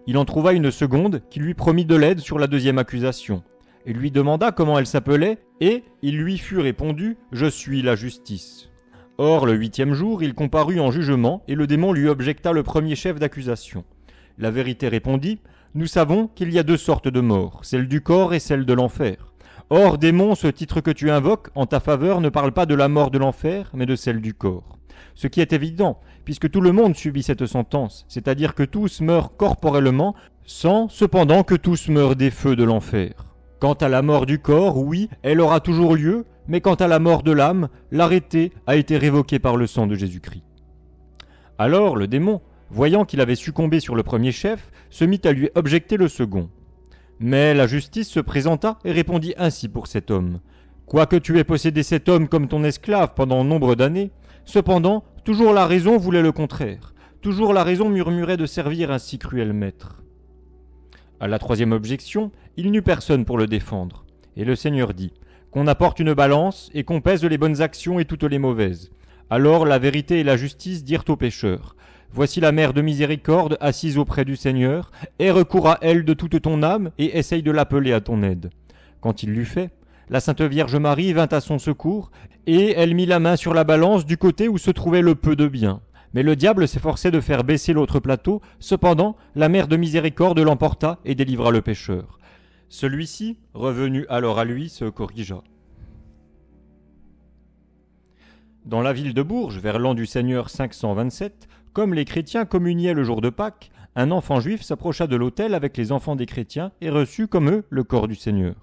Il en trouva une seconde qui lui promit de l'aide sur la deuxième accusation. Il lui demanda comment elle s'appelait, et il lui fut répondu : « Je suis la justice. » Or, le 8e jour, il comparut en jugement, et le démon lui objecta le premier chef d'accusation. La vérité répondit : « Nous savons qu'il y a 2 sortes de morts, celle du corps et celle de l'enfer. Or, démon, ce titre que tu invoques en ta faveur ne parle pas de la mort de l'enfer, mais de celle du corps. Ce qui est évident, puisque tout le monde subit cette sentence, c'est-à-dire que tous meurent corporellement, sans cependant que tous meurent des feux de l'enfer. Quant à la mort du corps, oui, elle aura toujours lieu, mais quant à la mort de l'âme, l'arrêté a été révoqué par le sang de Jésus-Christ. » Alors le démon, voyant qu'il avait succombé sur le premier chef, se mit à lui objecter le second. Mais la justice se présenta et répondit ainsi pour cet homme : « Quoique tu aies possédé cet homme comme ton esclave pendant nombre d'années, cependant, toujours la raison voulait le contraire. Toujours la raison murmurait de servir un si cruel maître. » À la 3e objection, il n'eut personne pour le défendre. Et le Seigneur dit : « Qu'on apporte une balance et qu'on pèse les bonnes actions et toutes les mauvaises. » Alors la vérité et la justice dirent au pécheur : « Voici la mère de miséricorde assise auprès du Seigneur, aie recours à elle de toute ton âme et essaye de l'appeler à ton aide. » Quand il l'eut fait, la Sainte Vierge Marie vint à son secours, et elle mit la main sur la balance du côté où se trouvait le peu de bien. Mais le diable s'efforçait de faire baisser l'autre plateau, cependant la mère de miséricorde l'emporta et délivra le pécheur. Celui-ci, revenu alors à lui, se corrigea. Dans la ville de Bourges, vers l'an du Seigneur 527, comme les chrétiens communiaient le jour de Pâques, un enfant juif s'approcha de l'autel avec les enfants des chrétiens et reçut comme eux le corps du Seigneur.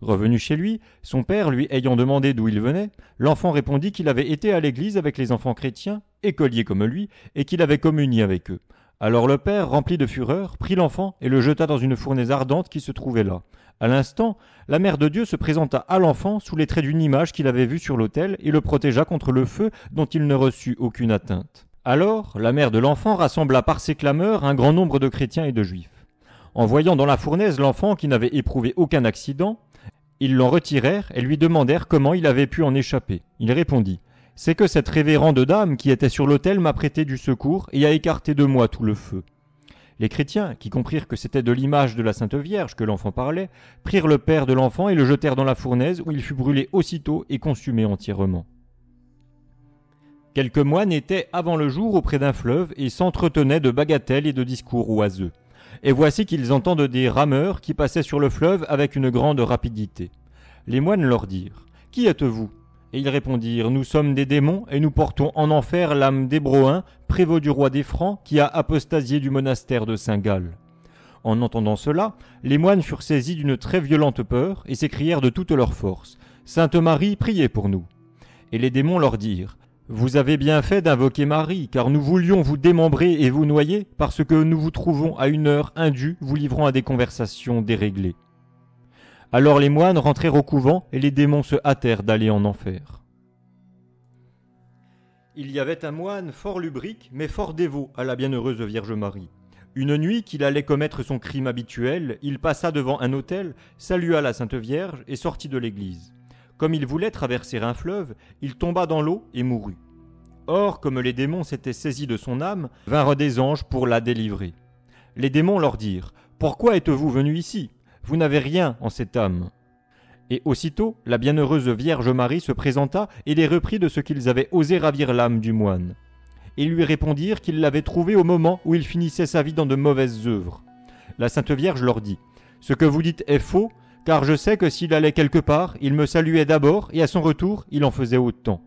Revenu chez lui, son père lui ayant demandé d'où il venait, l'enfant répondit qu'il avait été à l'église avec les enfants chrétiens, écoliers comme lui, et qu'il avait communié avec eux. Alors le père, rempli de fureur, prit l'enfant et le jeta dans une fournaise ardente qui se trouvait là. À l'instant, la mère de Dieu se présenta à l'enfant sous les traits d'une image qu'il avait vue sur l'autel et le protégea contre le feu dont il ne reçut aucune atteinte. Alors, la mère de l'enfant rassembla par ses clameurs un grand nombre de chrétiens et de juifs. En voyant dans la fournaise l'enfant qui n'avait éprouvé aucun accident, ils l'en retirèrent et lui demandèrent comment il avait pu en échapper. Il répondit « C'est que cette révérende dame qui était sur l'autel m'a prêté du secours et a écarté de moi tout le feu. » Les chrétiens, qui comprirent que c'était de l'image de la Sainte Vierge que l'enfant parlait, prirent le père de l'enfant et le jetèrent dans la fournaise où il fut brûlé aussitôt et consumé entièrement. Quelques moines étaient avant le jour auprès d'un fleuve et s'entretenaient de bagatelles et de discours oiseux. Et voici qu'ils entendent des rameurs qui passaient sur le fleuve avec une grande rapidité. Les moines leur dirent « Qui êtes-vous » Et ils répondirent « Nous sommes des démons et nous portons en enfer l'âme d'Hébroïn, prévôt du roi des Francs, qui a apostasié du monastère de Saint-Gall. » En entendant cela, les moines furent saisis d'une très violente peur et s'écrièrent de toute leur force « Sainte Marie, priez pour nous !» Et les démons leur dirent « Vous avez bien fait d'invoquer Marie, car nous voulions vous démembrer et vous noyer, parce que nous vous trouvons à une heure indue, vous livrant à des conversations déréglées. » Alors les moines rentrèrent au couvent, et les démons se hâtèrent d'aller en enfer. Il y avait un moine fort lubrique, mais fort dévot à la bienheureuse Vierge Marie. Une nuit qu'il allait commettre son crime habituel, il passa devant un autel, salua la Sainte Vierge et sortit de l'église. Comme il voulait traverser un fleuve, il tomba dans l'eau et mourut. Or, comme les démons s'étaient saisis de son âme, vinrent des anges pour la délivrer. Les démons leur dirent « Pourquoi êtes-vous venus ici ? Vous n'avez rien en cette âme. » Et aussitôt, la bienheureuse Vierge Marie se présenta et les reprit de ce qu'ils avaient osé ravir l'âme du moine. Ils lui répondirent qu'ils l'avaient trouvé au moment où il finissait sa vie dans de mauvaises œuvres. La Sainte Vierge leur dit « Ce que vous dites est faux, car je sais que s'il allait quelque part, il me saluait d'abord, et à son retour, il en faisait autant.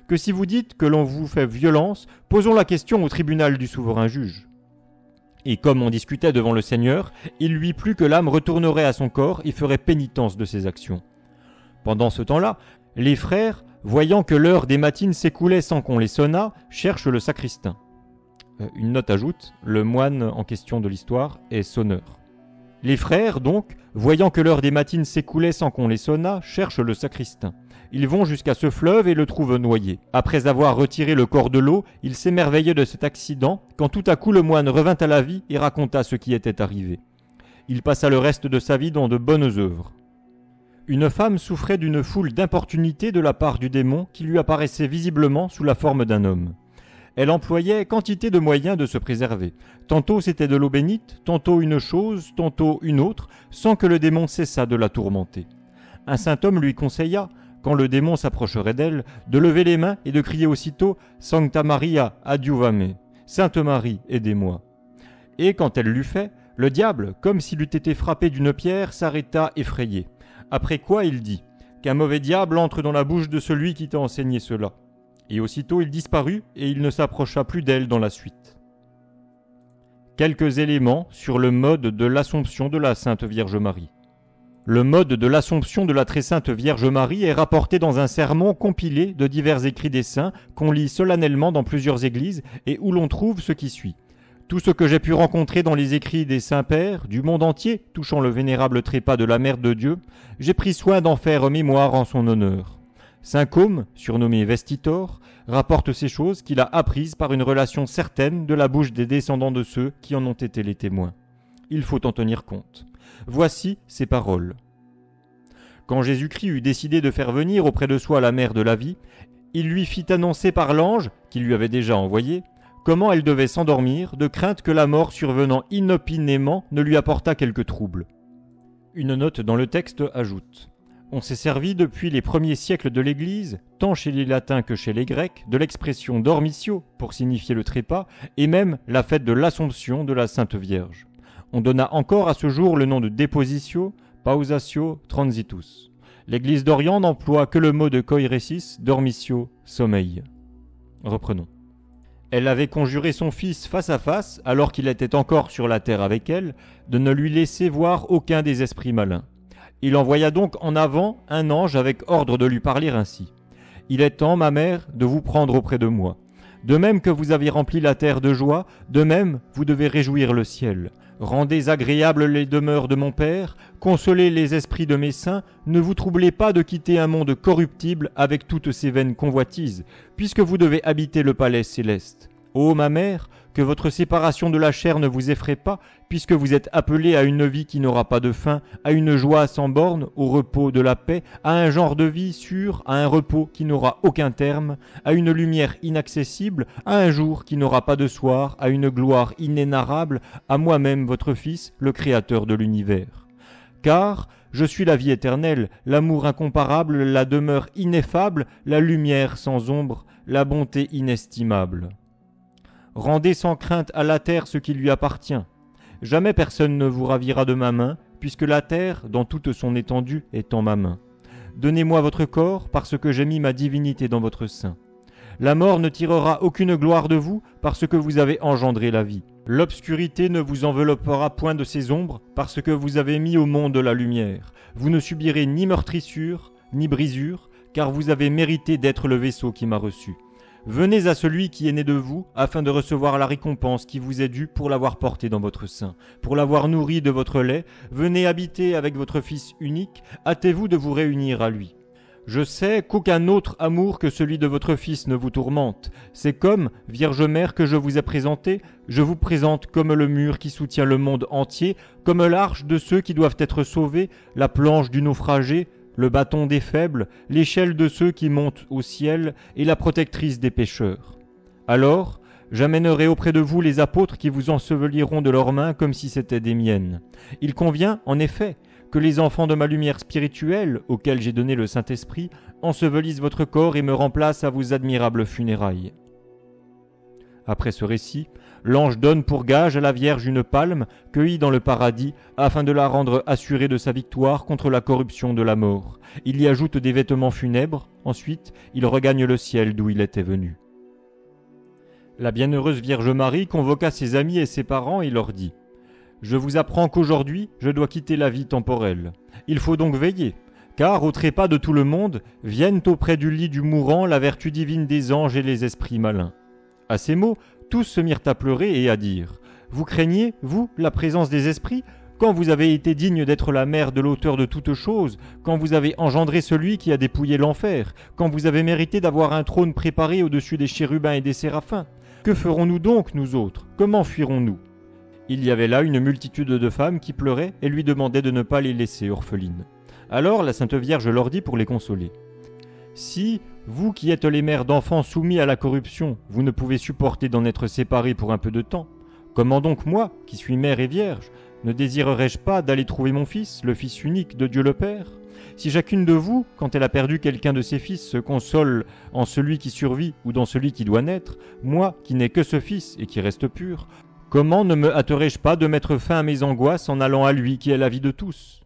Que si vous dites que l'on vous fait violence, posons la question au tribunal du souverain juge. » Et comme on discutait devant le Seigneur, il lui plut que l'âme retournerait à son corps et ferait pénitence de ses actions. Pendant ce temps-là, les frères, voyant que l'heure des matines s'écoulait sans qu'on les sonnât, cherchent le sacristain. Une note ajoute, le moine en question de l'histoire est sonneur. Les frères, donc, voyant que l'heure des matines s'écoulait sans qu'on les sonnât, cherchent le sacristain. Ils vont jusqu'à ce fleuve et le trouvent noyé. Après avoir retiré le corps de l'eau, ils s'émerveillaient de cet accident, quand tout à coup le moine revint à la vie et raconta ce qui était arrivé. Il passa le reste de sa vie dans de bonnes œuvres. Une femme souffrait d'une foule d'importunités de la part du démon qui lui apparaissait visiblement sous la forme d'un homme. Elle employait quantité de moyens de se préserver. Tantôt c'était de l'eau bénite, tantôt une chose, tantôt une autre, sans que le démon cessât de la tourmenter. Un saint homme lui conseilla, quand le démon s'approcherait d'elle, de lever les mains et de crier aussitôt « Sancta Maria, adiuvame » « Sainte Marie, aidez-moi » Et quand elle l'eut fait, le diable, comme s'il eût été frappé d'une pierre, s'arrêta effrayé. Après quoi il dit « Qu'un mauvais diable entre dans la bouche de celui qui t'a enseigné cela. » Et aussitôt il disparut et il ne s'approcha plus d'elle dans la suite. Quelques éléments sur le mode de l'Assomption de la Sainte Vierge Marie. Le mode de l'Assomption de la Très Sainte Vierge Marie est rapporté dans un sermon compilé de divers écrits des saints qu'on lit solennellement dans plusieurs églises et où l'on trouve ce qui suit. Tout ce que j'ai pu rencontrer dans les écrits des saints-pères du monde entier touchant le vénérable trépas de la Mère de Dieu, j'ai pris soin d'en faire mémoire en son honneur. Saint Côme, surnommé Vestitor, rapporte ces choses qu'il a apprises par une relation certaine de la bouche des descendants de ceux qui en ont été les témoins. Il faut en tenir compte. Voici ces paroles. Quand Jésus-Christ eut décidé de faire venir auprès de soi la mère de la vie, il lui fit annoncer par l'ange, qui lui avait déjà envoyé, comment elle devait s'endormir, de crainte que la mort survenant inopinément ne lui apportât quelque trouble. Une note dans le texte ajoute On s'est servi depuis les premiers siècles de l'Église, tant chez les latins que chez les grecs, de l'expression dormitio pour signifier le trépas, et même la fête de l'Assomption de la Sainte Vierge. On donna encore à ce jour le nom de depositio, pausatio, transitus. L'Église d'Orient n'emploie que le mot de coiresis, dormitio, sommeil. Reprenons. Elle avait conjuré son fils face à face, alors qu'il était encore sur la terre avec elle, de ne lui laisser voir aucun des esprits malins. Il envoya donc en avant un ange avec ordre de lui parler ainsi. « Il est temps, ma mère, de vous prendre auprès de moi. De même que vous avez rempli la terre de joie, de même vous devez réjouir le ciel. Rendez agréables les demeures de mon Père, consolez les esprits de mes saints, ne vous troublez pas de quitter un monde corruptible avec toutes ses vaines convoitises, puisque vous devez habiter le palais céleste. Ô ma mère, que votre séparation de la chair ne vous effraie pas, puisque vous êtes appelée à une vie qui n'aura pas de fin, à une joie sans bornes, au repos de la paix, à un genre de vie sûr, à un repos qui n'aura aucun terme, à une lumière inaccessible, à un jour qui n'aura pas de soir, à une gloire inénarrable, à moi-même votre Fils, le Créateur de l'univers. Car je suis la vie éternelle, l'amour incomparable, la demeure ineffable, la lumière sans ombre, la bonté inestimable. Rendez sans crainte à la terre ce qui lui appartient. Jamais personne ne vous ravira de ma main, puisque la terre, dans toute son étendue, est en ma main. Donnez-moi votre corps, parce que j'ai mis ma divinité dans votre sein. La mort ne tirera aucune gloire de vous, parce que vous avez engendré la vie. L'obscurité ne vous enveloppera point de ses ombres, parce que vous avez mis au monde la lumière. Vous ne subirez ni meurtrissure, ni brisure, car vous avez mérité d'être le vaisseau qui m'a reçu. Venez à celui qui est né de vous, afin de recevoir la récompense qui vous est due pour l'avoir porté dans votre sein, pour l'avoir nourri de votre lait. Venez habiter avec votre Fils unique, hâtez-vous de vous réunir à lui. Je sais qu'aucun autre amour que celui de votre Fils ne vous tourmente. C'est comme, Vierge Mère que je vous ai présentée, je vous présente comme le mur qui soutient le monde entier, comme l'arche de ceux qui doivent être sauvés, la planche du naufragé, le bâton des faibles, l'échelle de ceux qui montent au ciel et la protectrice des pécheurs. Alors, j'amènerai auprès de vous les apôtres qui vous enseveliront de leurs mains comme si c'étaient des miennes. Il convient, en effet, que les enfants de ma lumière spirituelle, auxquels j'ai donné le Saint-Esprit, ensevelissent votre corps et me remplacent à vos admirables funérailles. » Après ce récit, l'ange donne pour gage à la Vierge une palme cueillie dans le paradis afin de la rendre assurée de sa victoire contre la corruption de la mort. Il y ajoute des vêtements funèbres, ensuite il regagne le ciel d'où il était venu. La bienheureuse Vierge Marie convoqua ses amis et ses parents et leur dit « Je vous apprends qu'aujourd'hui je dois quitter la vie temporelle. Il faut donc veiller, car au trépas de tout le monde viennent auprès du lit du mourant la vertu divine des anges et les esprits malins. » À ces mots, tous se mirent à pleurer et à dire « Vous craignez, vous, la présence des esprits, quand vous avez été digne d'être la mère de l'auteur de toutes choses, quand vous avez engendré celui qui a dépouillé l'enfer, quand vous avez mérité d'avoir un trône préparé au-dessus des chérubins et des séraphins. Que ferons-nous donc, nous autres? Comment fuirons-nous » Il y avait là une multitude de femmes qui pleuraient et lui demandaient de ne pas les laisser orphelines. Alors la Sainte Vierge leur dit pour les consoler « Si, vous qui êtes les mères d'enfants soumis à la corruption, vous ne pouvez supporter d'en être séparés pour un peu de temps, comment donc moi, qui suis mère et vierge, ne désirerais-je pas d'aller trouver mon fils, le Fils unique de Dieu le Père? Si chacune de vous, quand elle a perdu quelqu'un de ses fils, se console en celui qui survit ou dans celui qui doit naître, moi, qui n'ai que ce fils et qui reste pur, comment ne me hâterais-je pas de mettre fin à mes angoisses en allant à lui qui est la vie de tous?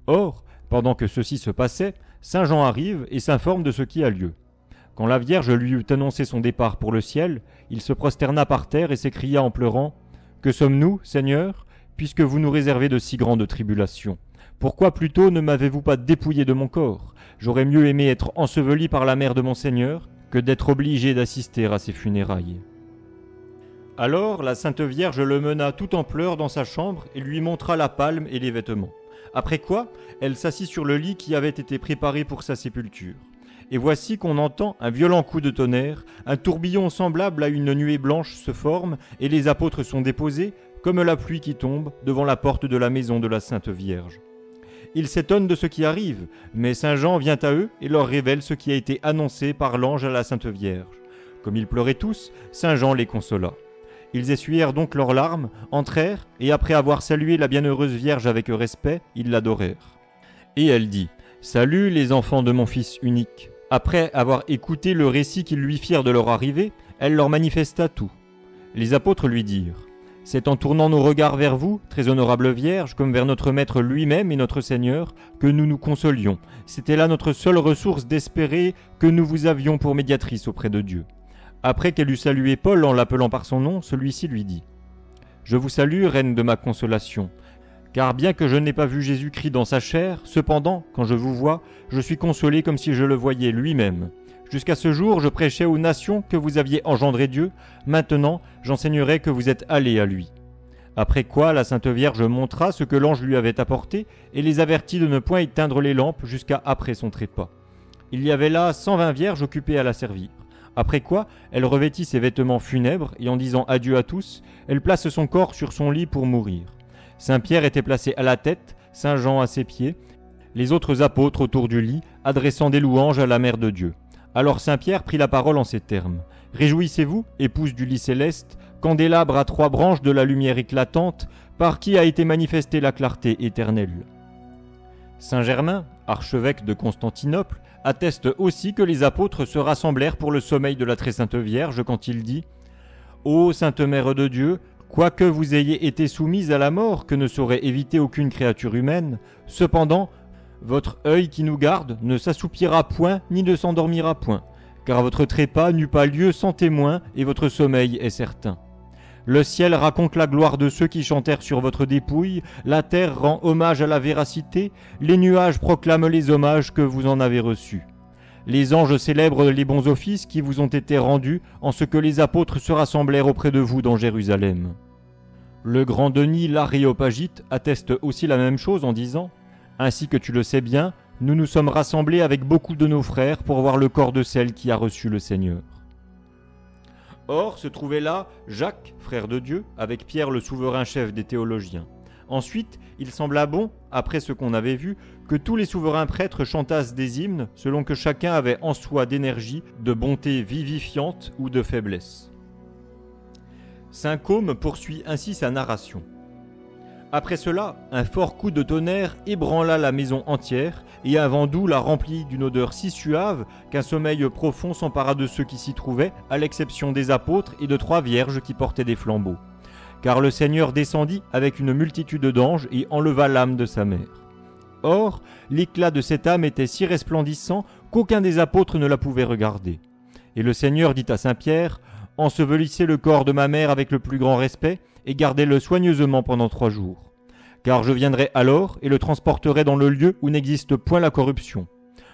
Or, pendant que ceci se passait, Saint Jean arrive et s'informe de ce qui a lieu. Quand la Vierge lui eut annoncé son départ pour le ciel, il se prosterna par terre et s'écria en pleurant « Que sommes-nous, Seigneur, puisque vous nous réservez de si grandes tribulations? Pourquoi plutôt ne m'avez-vous pas dépouillé de mon corps? J'aurais mieux aimé être enseveli par la mère de mon Seigneur que d'être obligé d'assister à ses funérailles. » Alors la Sainte Vierge le mena tout en pleurs dans sa chambre et lui montra la palme et les vêtements. Après quoi, elle s'assit sur le lit qui avait été préparé pour sa sépulture. Et voici qu'on entend un violent coup de tonnerre, un tourbillon semblable à une nuée blanche se forme, et les apôtres sont déposés, comme la pluie qui tombe, devant la porte de la maison de la Sainte Vierge. Ils s'étonnent de ce qui arrive, mais Saint Jean vient à eux et leur révèle ce qui a été annoncé par l'ange à la Sainte Vierge. Comme ils pleuraient tous, Saint Jean les consola. Ils essuyèrent donc leurs larmes, entrèrent, et après avoir salué la bienheureuse Vierge avec respect, ils l'adorèrent. Et elle dit « Salut les enfants de mon Fils unique. Après avoir écouté le récit qu'ils lui firent de leur arrivée, elle leur manifesta tout. Les apôtres lui dirent : c'est en tournant nos regards vers vous, très honorable Vierge, comme vers notre Maître lui-même et notre Seigneur, que nous nous consolions. C'était là notre seule ressource d'espérer que nous vous avions pour médiatrice auprès de Dieu. Après qu'elle eut salué Paul en l'appelant par son nom, celui-ci lui dit : je vous salue, reine de ma consolation. Car bien que je n'ai pas vu Jésus-Christ dans sa chair, cependant, quand je vous vois, je suis consolé comme si je le voyais lui-même. Jusqu'à ce jour, je prêchais aux nations que vous aviez engendré Dieu. Maintenant, j'enseignerai que vous êtes allés à lui. Après quoi, la Sainte Vierge montra ce que l'ange lui avait apporté et les avertit de ne point éteindre les lampes jusqu'à après son trépas. Il y avait là 120 vierges occupées à la servir. Après quoi, elle revêtit ses vêtements funèbres et en disant adieu à tous, elle place son corps sur son lit pour mourir. Saint Pierre était placé à la tête, Saint Jean à ses pieds, les autres apôtres autour du lit, adressant des louanges à la Mère de Dieu. Alors Saint Pierre prit la parole en ces termes : réjouissez-vous, épouse du lit céleste, candélabre à 3 branches de la lumière éclatante, par qui a été manifestée la clarté éternelle. Saint Germain, archevêque de Constantinople, atteste aussi que les apôtres se rassemblèrent pour le sommeil de la très sainte Vierge quand il dit : ô Sainte Mère de Dieu, quoique vous ayez été soumise à la mort que ne saurait éviter aucune créature humaine, cependant, votre œil qui nous garde ne s'assoupira point ni ne s'endormira point, car votre trépas n'eut pas lieu sans témoin et votre sommeil est certain. Le ciel raconte la gloire de ceux qui chantèrent sur votre dépouille, la terre rend hommage à la véracité, les nuages proclament les hommages que vous en avez reçus. Les anges célèbrent les bons offices qui vous ont été rendus en ce que les apôtres se rassemblèrent auprès de vous dans Jérusalem. Le grand Denis l'Aréopagite atteste aussi la même chose en disant : ainsi que tu le sais bien, nous nous sommes rassemblés avec beaucoup de nos frères pour voir le corps de celle qui a reçu le Seigneur. Or se trouvait là Jacques, frère de Dieu, avec Pierre le souverain chef des théologiens. Ensuite, il sembla bon, après ce qu'on avait vu, que tous les souverains prêtres chantassent des hymnes selon que chacun avait en soi d'énergie, de bonté vivifiante ou de faiblesse. Saint Côme poursuit ainsi sa narration. Après cela, un fort coup de tonnerre ébranla la maison entière, et un vent doux la remplit d'une odeur si suave qu'un sommeil profond s'empara de ceux qui s'y trouvaient, à l'exception des apôtres et de 3 vierges qui portaient des flambeaux. Car le Seigneur descendit avec une multitude d'anges et enleva l'âme de sa mère. Or, l'éclat de cette âme était si resplendissant qu'aucun des apôtres ne la pouvait regarder. Et le Seigneur dit à Saint Pierre : ensevelissez le corps de ma mère avec le plus grand respect, et gardez-le soigneusement pendant 3 jours. Car je viendrai alors et le transporterai dans le lieu où n'existe point la corruption.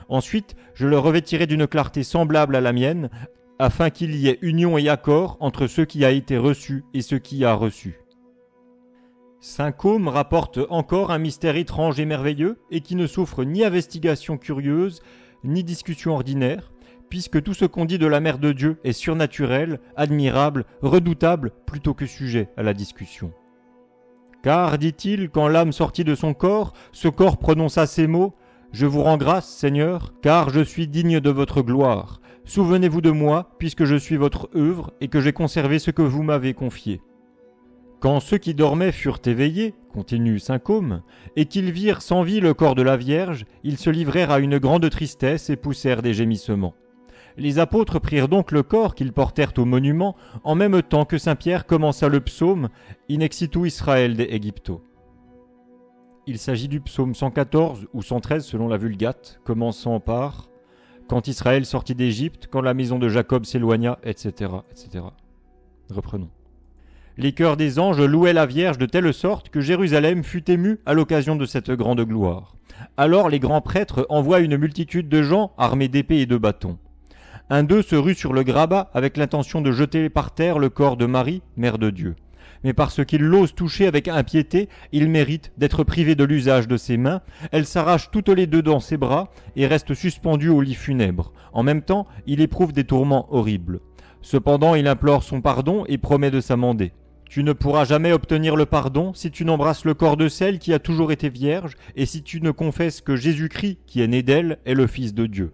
Ensuite, je le revêtirai d'une clarté semblable à la mienne, afin qu'il y ait union et accord entre ce qui a été reçu et ce qui a reçu. Saint Côme rapporte encore un mystère étrange et merveilleux, et qui ne souffre ni investigation curieuse, ni discussion ordinaire, puisque tout ce qu'on dit de la Mère de Dieu est surnaturel, admirable, redoutable, plutôt que sujet à la discussion. Car, dit-il, quand l'âme sortit de son corps, ce corps prononça ces mots : je vous rends grâce, Seigneur, car je suis digne de votre gloire. Souvenez-vous de moi, puisque je suis votre œuvre et que j'ai conservé ce que vous m'avez confié. Quand ceux qui dormaient furent éveillés, continue saint Côme, et qu'ils virent sans vie le corps de la Vierge, ils se livrèrent à une grande tristesse et poussèrent des gémissements. Les apôtres prirent donc le corps qu'ils portèrent au monument, en même temps que saint Pierre commença le psaume « In exitu Israël de Egypto ». Il s'agit du psaume 114 ou 113 selon la Vulgate, commençant par « Quand Israël sortit d'Égypte, quand la maison de Jacob s'éloigna, etc. etc. » Reprenons. Les chœurs des anges louaient la Vierge de telle sorte que Jérusalem fut émue à l'occasion de cette grande gloire. Alors les grands prêtres envoient une multitude de gens armés d'épées et de bâtons. Un d'eux se rue sur le grabat avec l'intention de jeter par terre le corps de Marie, Mère de Dieu. Mais parce qu'il l'ose toucher avec impiété, il mérite d'être privé de l'usage de ses mains. Elle s'arrache toutes les 2 dans ses bras et reste suspendue au lit funèbre. En même temps, il éprouve des tourments horribles. Cependant, il implore son pardon et promet de s'amender. Tu ne pourras jamais obtenir le pardon si tu n'embrasses le corps de celle qui a toujours été vierge et si tu ne confesses que Jésus-Christ, qui est né d'elle, est le Fils de Dieu.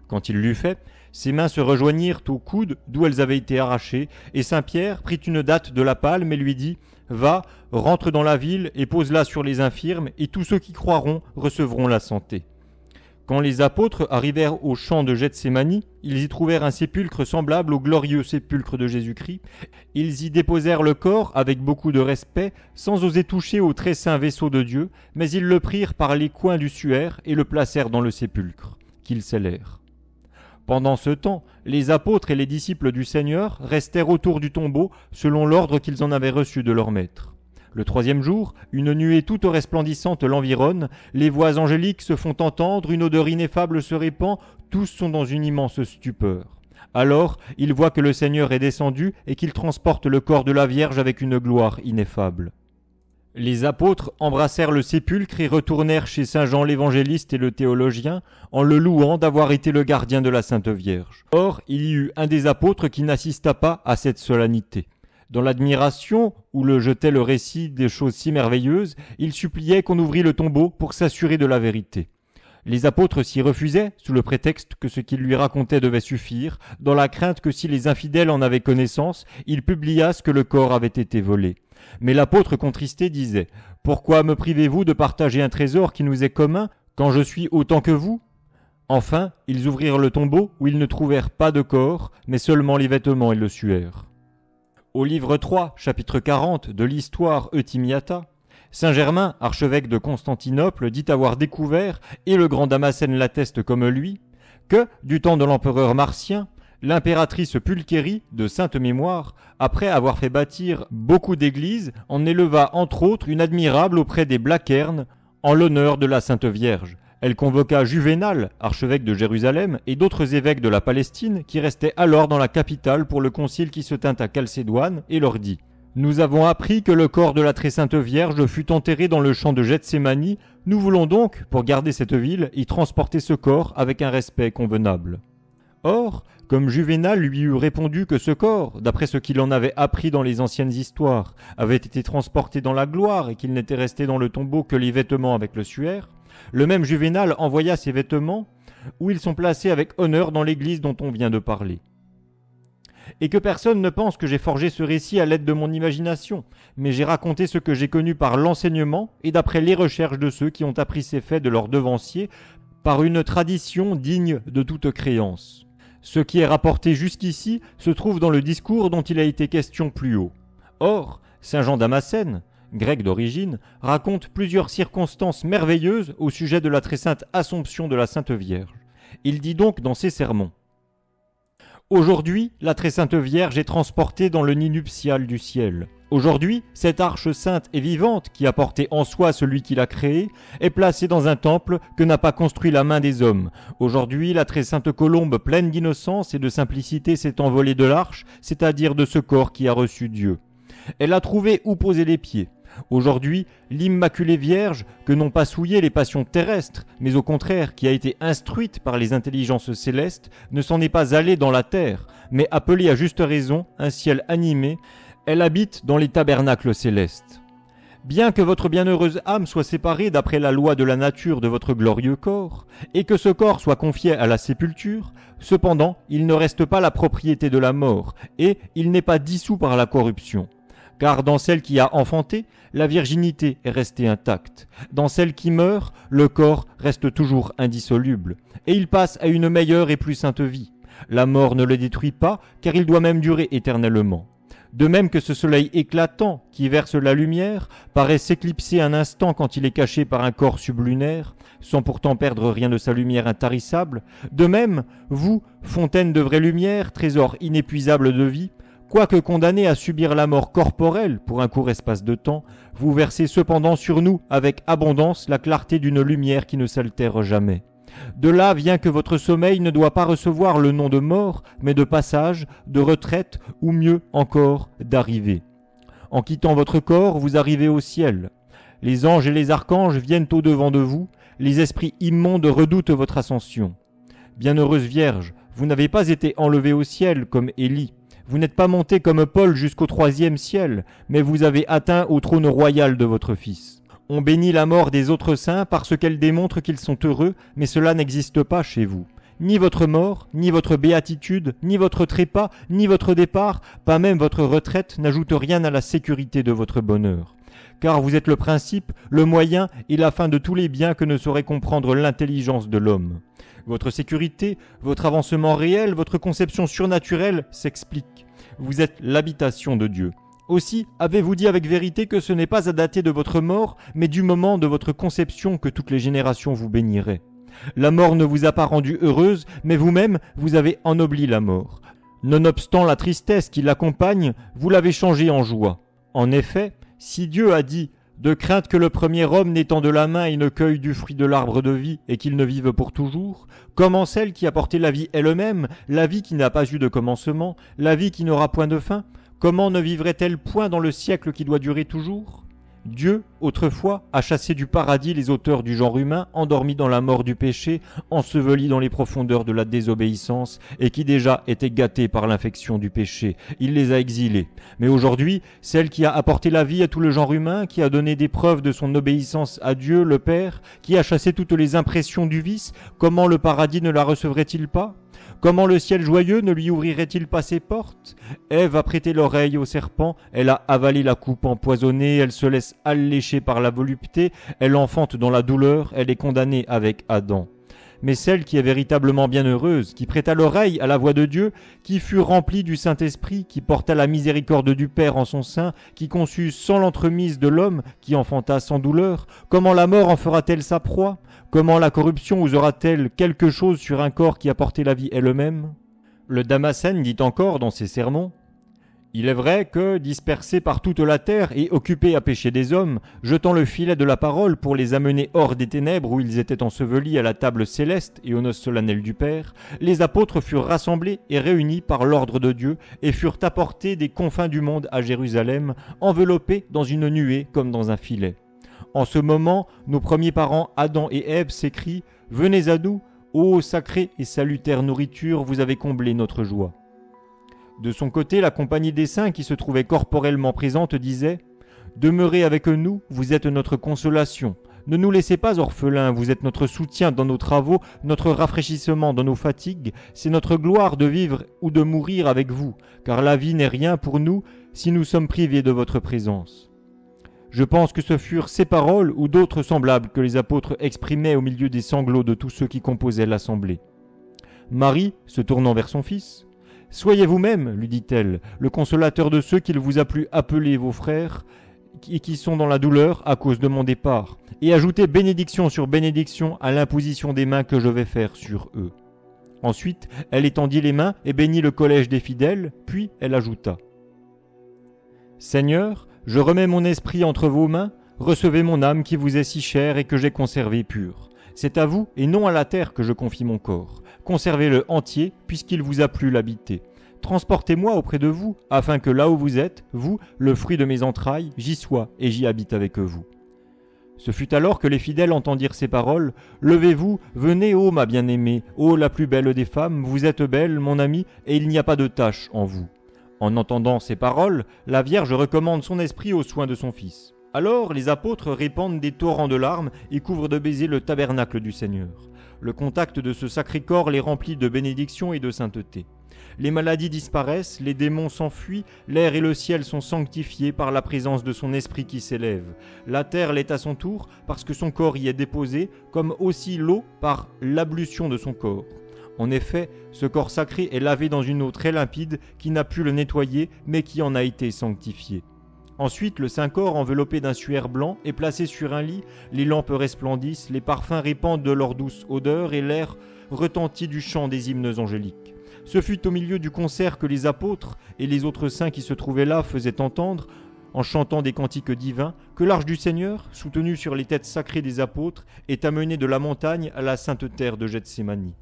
Quand il l'eut fait, ses mains se rejoignirent au coude d'où elles avaient été arrachées, et saint Pierre prit une datte de la palme et lui dit : Va, rentre dans la ville et pose-la sur les infirmes, et tous ceux qui croiront recevront la santé. Quand les apôtres arrivèrent au champ de Gethsémani, ils y trouvèrent un sépulcre semblable au glorieux sépulcre de Jésus-Christ. Ils y déposèrent le corps avec beaucoup de respect, sans oser toucher au très saint vaisseau de Dieu, mais ils le prirent par les coins du suaire et le placèrent dans le sépulcre, qu'ils scellèrent. Pendant ce temps, les apôtres et les disciples du Seigneur restèrent autour du tombeau selon l'ordre qu'ils en avaient reçu de leur maître. Le troisième jour, une nuée toute resplendissante l'environne, les voix angéliques se font entendre, une odeur ineffable se répand, tous sont dans une immense stupeur. Alors, ils voient que le Seigneur est descendu et qu'il transporte le corps de la Vierge avec une gloire ineffable. Les apôtres embrassèrent le sépulcre et retournèrent chez saint Jean l'évangéliste et le théologien, en le louant d'avoir été le gardien de la Sainte Vierge. Or, il y eut un des apôtres qui n'assista pas à cette solennité. Dans l'admiration où le jetait le récit des choses si merveilleuses, il suppliait qu'on ouvrît le tombeau pour s'assurer de la vérité. Les apôtres s'y refusaient, sous le prétexte que ce qu'il lui racontait devait suffire, dans la crainte que si les infidèles en avaient connaissance, ils publiassent que le corps avait été volé. Mais l'apôtre contristé disait « Pourquoi me privez-vous de partager un trésor qui nous est commun, quand je suis autant que vous ?» Enfin, ils ouvrirent le tombeau, où ils ne trouvèrent pas de corps, mais seulement les vêtements et le suaire. Au livre 3, chapitre 40 de l'histoire Eutymiata, Saint Germain, archevêque de Constantinople, dit avoir découvert, et le grand Damascène l'atteste comme lui, que, du temps de l'empereur Marcien, l'impératrice Pulchérie, de sainte mémoire, après avoir fait bâtir beaucoup d'églises, en éleva entre autres une admirable auprès des Blachernes, en l'honneur de la Sainte Vierge. Elle convoqua Juvénal, archevêque de Jérusalem, et d'autres évêques de la Palestine, qui restaient alors dans la capitale pour le concile qui se tint à Chalcédoine, et leur dit « Nous avons appris que le corps de la très sainte Vierge fut enterré dans le champ de Gethsémani. Nous voulons donc, pour garder cette ville, y transporter ce corps avec un respect convenable. » Or, comme Juvénal lui eut répondu que ce corps, d'après ce qu'il en avait appris dans les anciennes histoires, avait été transporté dans la gloire et qu'il n'était resté dans le tombeau que les vêtements avec le suaire, le même Juvénal envoya ces vêtements, où ils sont placés avec honneur dans l'église dont on vient de parler. Et que personne ne pense que j'ai forgé ce récit à l'aide de mon imagination, mais j'ai raconté ce que j'ai connu par l'enseignement et d'après les recherches de ceux qui ont appris ces faits de leurs devanciers, par une tradition digne de toute créance. Ce qui est rapporté jusqu'ici se trouve dans le discours dont il a été question plus haut. Or, saint Jean Damascène, grec d'origine, raconte plusieurs circonstances merveilleuses au sujet de la très sainte Assomption de la Sainte Vierge. Il dit donc dans ses sermons « Aujourd'hui, la très sainte Vierge est transportée dans le nid nuptial du ciel. Aujourd'hui, cette arche sainte et vivante, qui a porté en soi celui qui l'a créée, est placée dans un temple que n'a pas construit la main des hommes. Aujourd'hui, la très sainte colombe pleine d'innocence et de simplicité s'est envolée de l'arche, c'est-à-dire de ce corps qui a reçu Dieu. Elle a trouvé où poser les pieds. Aujourd'hui, l'Immaculée Vierge, que n'ont pas souillé les passions terrestres, mais au contraire qui a été instruite par les intelligences célestes, ne s'en est pas allée dans la terre, mais appelée à juste raison un ciel animé, elle habite dans les tabernacles célestes. Bien que votre bienheureuse âme soit séparée d'après la loi de la nature de votre glorieux corps, et que ce corps soit confié à la sépulture, cependant il ne reste pas la propriété de la mort, et il n'est pas dissous par la corruption. Car dans celle qui a enfanté, la virginité est restée intacte. Dans celle qui meurt, le corps reste toujours indissoluble, et il passe à une meilleure et plus sainte vie. La mort ne le détruit pas, car il doit même durer éternellement. De même que ce soleil éclatant, qui verse la lumière, paraît s'éclipser un instant quand il est caché par un corps sublunaire, sans pourtant perdre rien de sa lumière intarissable, de même, vous, fontaine de vraie lumière, trésor inépuisable de vie, quoique condamnés à subir la mort corporelle pour un court espace de temps, vous versez cependant sur nous avec abondance la clarté d'une lumière qui ne s'altère jamais. De là vient que votre sommeil ne doit pas recevoir le nom de mort, mais de passage, de retraite, ou mieux encore, d'arrivée. En quittant votre corps, vous arrivez au ciel. Les anges et les archanges viennent au-devant de vous, les esprits immondes redoutent votre ascension. Bienheureuse Vierge, vous n'avez pas été enlevée au ciel comme Élie. Vous n'êtes pas monté comme Paul jusqu'au 3e ciel, mais vous avez atteint au trône royal de votre Fils. On bénit la mort des autres saints parce qu'elle démontre qu'ils sont heureux, mais cela n'existe pas chez vous. Ni votre mort, ni votre béatitude, ni votre trépas, ni votre départ, pas même votre retraite n'ajoute rien à la sécurité de votre bonheur. Car vous êtes le principe, le moyen et la fin de tous les biens que ne saurait comprendre l'intelligence de l'homme. Votre sécurité, votre avancement réel, votre conception surnaturelle s'expliquent. Vous êtes l'habitation de Dieu. Aussi, avez-vous dit avec vérité que ce n'est pas à dater de votre mort, mais du moment de votre conception que toutes les générations vous béniraient. La mort ne vous a pas rendue heureuse, mais vous-même, vous avez ennobli la mort. Nonobstant la tristesse qui l'accompagne, vous l'avez changée en joie. En effet, si Dieu a dit « De crainte que le premier homme n'étend de la main et ne cueille du fruit de l'arbre de vie et qu'il ne vive pour toujours, comment celle qui a porté la vie elle-même, la vie qui n'a pas eu de commencement, la vie qui n'aura point de fin, comment ne vivrait-elle point dans le siècle qui doit durer toujours ? Dieu, autrefois, a chassé du paradis les auteurs du genre humain, endormis dans la mort du péché, ensevelis dans les profondeurs de la désobéissance, et qui déjà étaient gâtés par l'infection du péché. Il les a exilés. Mais aujourd'hui, celle qui a apporté la vie à tout le genre humain, qui a donné des preuves de son obéissance à Dieu, le Père, qui a chassé toutes les impressions du vice, comment le paradis ne la recevrait-il pas ? Comment le ciel joyeux ne lui ouvrirait-il pas ses portes ? Ève a prêté l'oreille au serpent, elle a avalé la coupe empoisonnée, elle se laisse allécher par la volupté, elle enfante dans la douleur, elle est condamnée avec Adam. Mais celle qui est véritablement bienheureuse, qui prêta l'oreille à la voix de Dieu, qui fut remplie du Saint-Esprit, qui porta la miséricorde du Père en son sein, qui conçut sans l'entremise de l'homme, qui enfanta sans douleur, comment la mort en fera-t-elle sa proie ? Comment la corruption osera-t-elle quelque chose sur un corps qui a porté la vie elle-même ? Le Damascène dit encore dans ses sermons « Il est vrai que, dispersés par toute la terre et occupés à pécher des hommes, jetant le filet de la parole pour les amener hors des ténèbres où ils étaient ensevelis à la table céleste et aux noces solennelles du Père, les apôtres furent rassemblés et réunis par l'ordre de Dieu et furent apportés des confins du monde à Jérusalem, enveloppés dans une nuée comme dans un filet. En ce moment, nos premiers parents, Adam et Ève, s'écrient « Venez à nous, ô sacrée et salutaire nourriture, vous avez comblé notre joie. » De son côté, la compagnie des saints qui se trouvait corporellement présente disait « Demeurez avec nous, vous êtes notre consolation. Ne nous laissez pas orphelins, vous êtes notre soutien dans nos travaux, notre rafraîchissement dans nos fatigues. C'est notre gloire de vivre ou de mourir avec vous, car la vie n'est rien pour nous si nous sommes privés de votre présence. » Je pense que ce furent ces paroles ou d'autres semblables que les apôtres exprimaient au milieu des sanglots de tous ceux qui composaient l'assemblée. Marie, se tournant vers son fils, « Soyez vous-même, lui dit-elle, le consolateur de ceux qu'il vous a plu appeler vos frères, et qui sont dans la douleur à cause de mon départ, et ajoutez bénédiction sur bénédiction à l'imposition des mains que je vais faire sur eux. » Ensuite, elle étendit les mains et bénit le collège des fidèles, puis elle ajouta « Seigneur, je remets mon esprit entre vos mains, recevez mon âme qui vous est si chère et que j'ai conservée pure. C'est à vous et non à la terre que je confie mon corps. Conservez-le entier puisqu'il vous a plu l'habiter. Transportez-moi auprès de vous, afin que là où vous êtes, vous, le fruit de mes entrailles, j'y sois et j'y habite avec vous. » Ce fut alors que les fidèles entendirent ces paroles. « Levez-vous, venez, ô ma bien-aimée, ô la plus belle des femmes, vous êtes belle, mon amie, et il n'y a pas de tache en vous. » En entendant ces paroles, la Vierge recommande son esprit aux soins de son Fils. Alors les apôtres répandent des torrents de larmes et couvrent de baisers le tabernacle du Seigneur. Le contact de ce sacré corps les remplit de bénédiction et de sainteté. Les maladies disparaissent, les démons s'enfuient, l'air et le ciel sont sanctifiés par la présence de son esprit qui s'élève. La terre l'est à son tour parce que son corps y est déposé, comme aussi l'eau par l'ablution de son corps. En effet, ce corps sacré est lavé dans une eau très limpide qui n'a pu le nettoyer, mais qui en a été sanctifié. Ensuite, le Saint-Corps, enveloppé d'un suaire blanc, est placé sur un lit, les lampes resplendissent, les parfums répandent de leur douce odeur et l'air retentit du chant des hymnes angéliques. Ce fut au milieu du concert que les apôtres et les autres saints qui se trouvaient là faisaient entendre, en chantant des cantiques divins, que l'arche du Seigneur, soutenue sur les têtes sacrées des apôtres, est amenée de la montagne à la sainte terre de Gethsémani.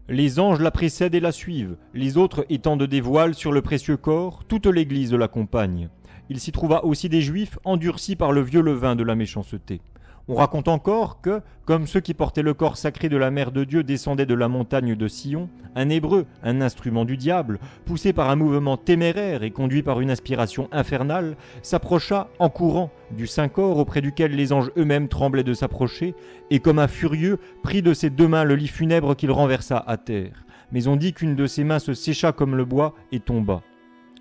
Les anges la précèdent et la suivent, les autres étendent des voiles sur le précieux corps, toute l'église l'accompagne. Il s'y trouva aussi des Juifs endurcis par le vieux levain de la méchanceté. On raconte encore que, comme ceux qui portaient le corps sacré de la Mère de Dieu descendaient de la montagne de Sion, un Hébreu, un instrument du diable, poussé par un mouvement téméraire et conduit par une inspiration infernale, s'approcha en courant du Saint-Corps auprès duquel les anges eux-mêmes tremblaient de s'approcher, et comme un furieux, prit de ses deux mains le lit funèbre qu'il renversa à terre. Mais on dit qu'une de ses mains se sécha comme le bois et tomba.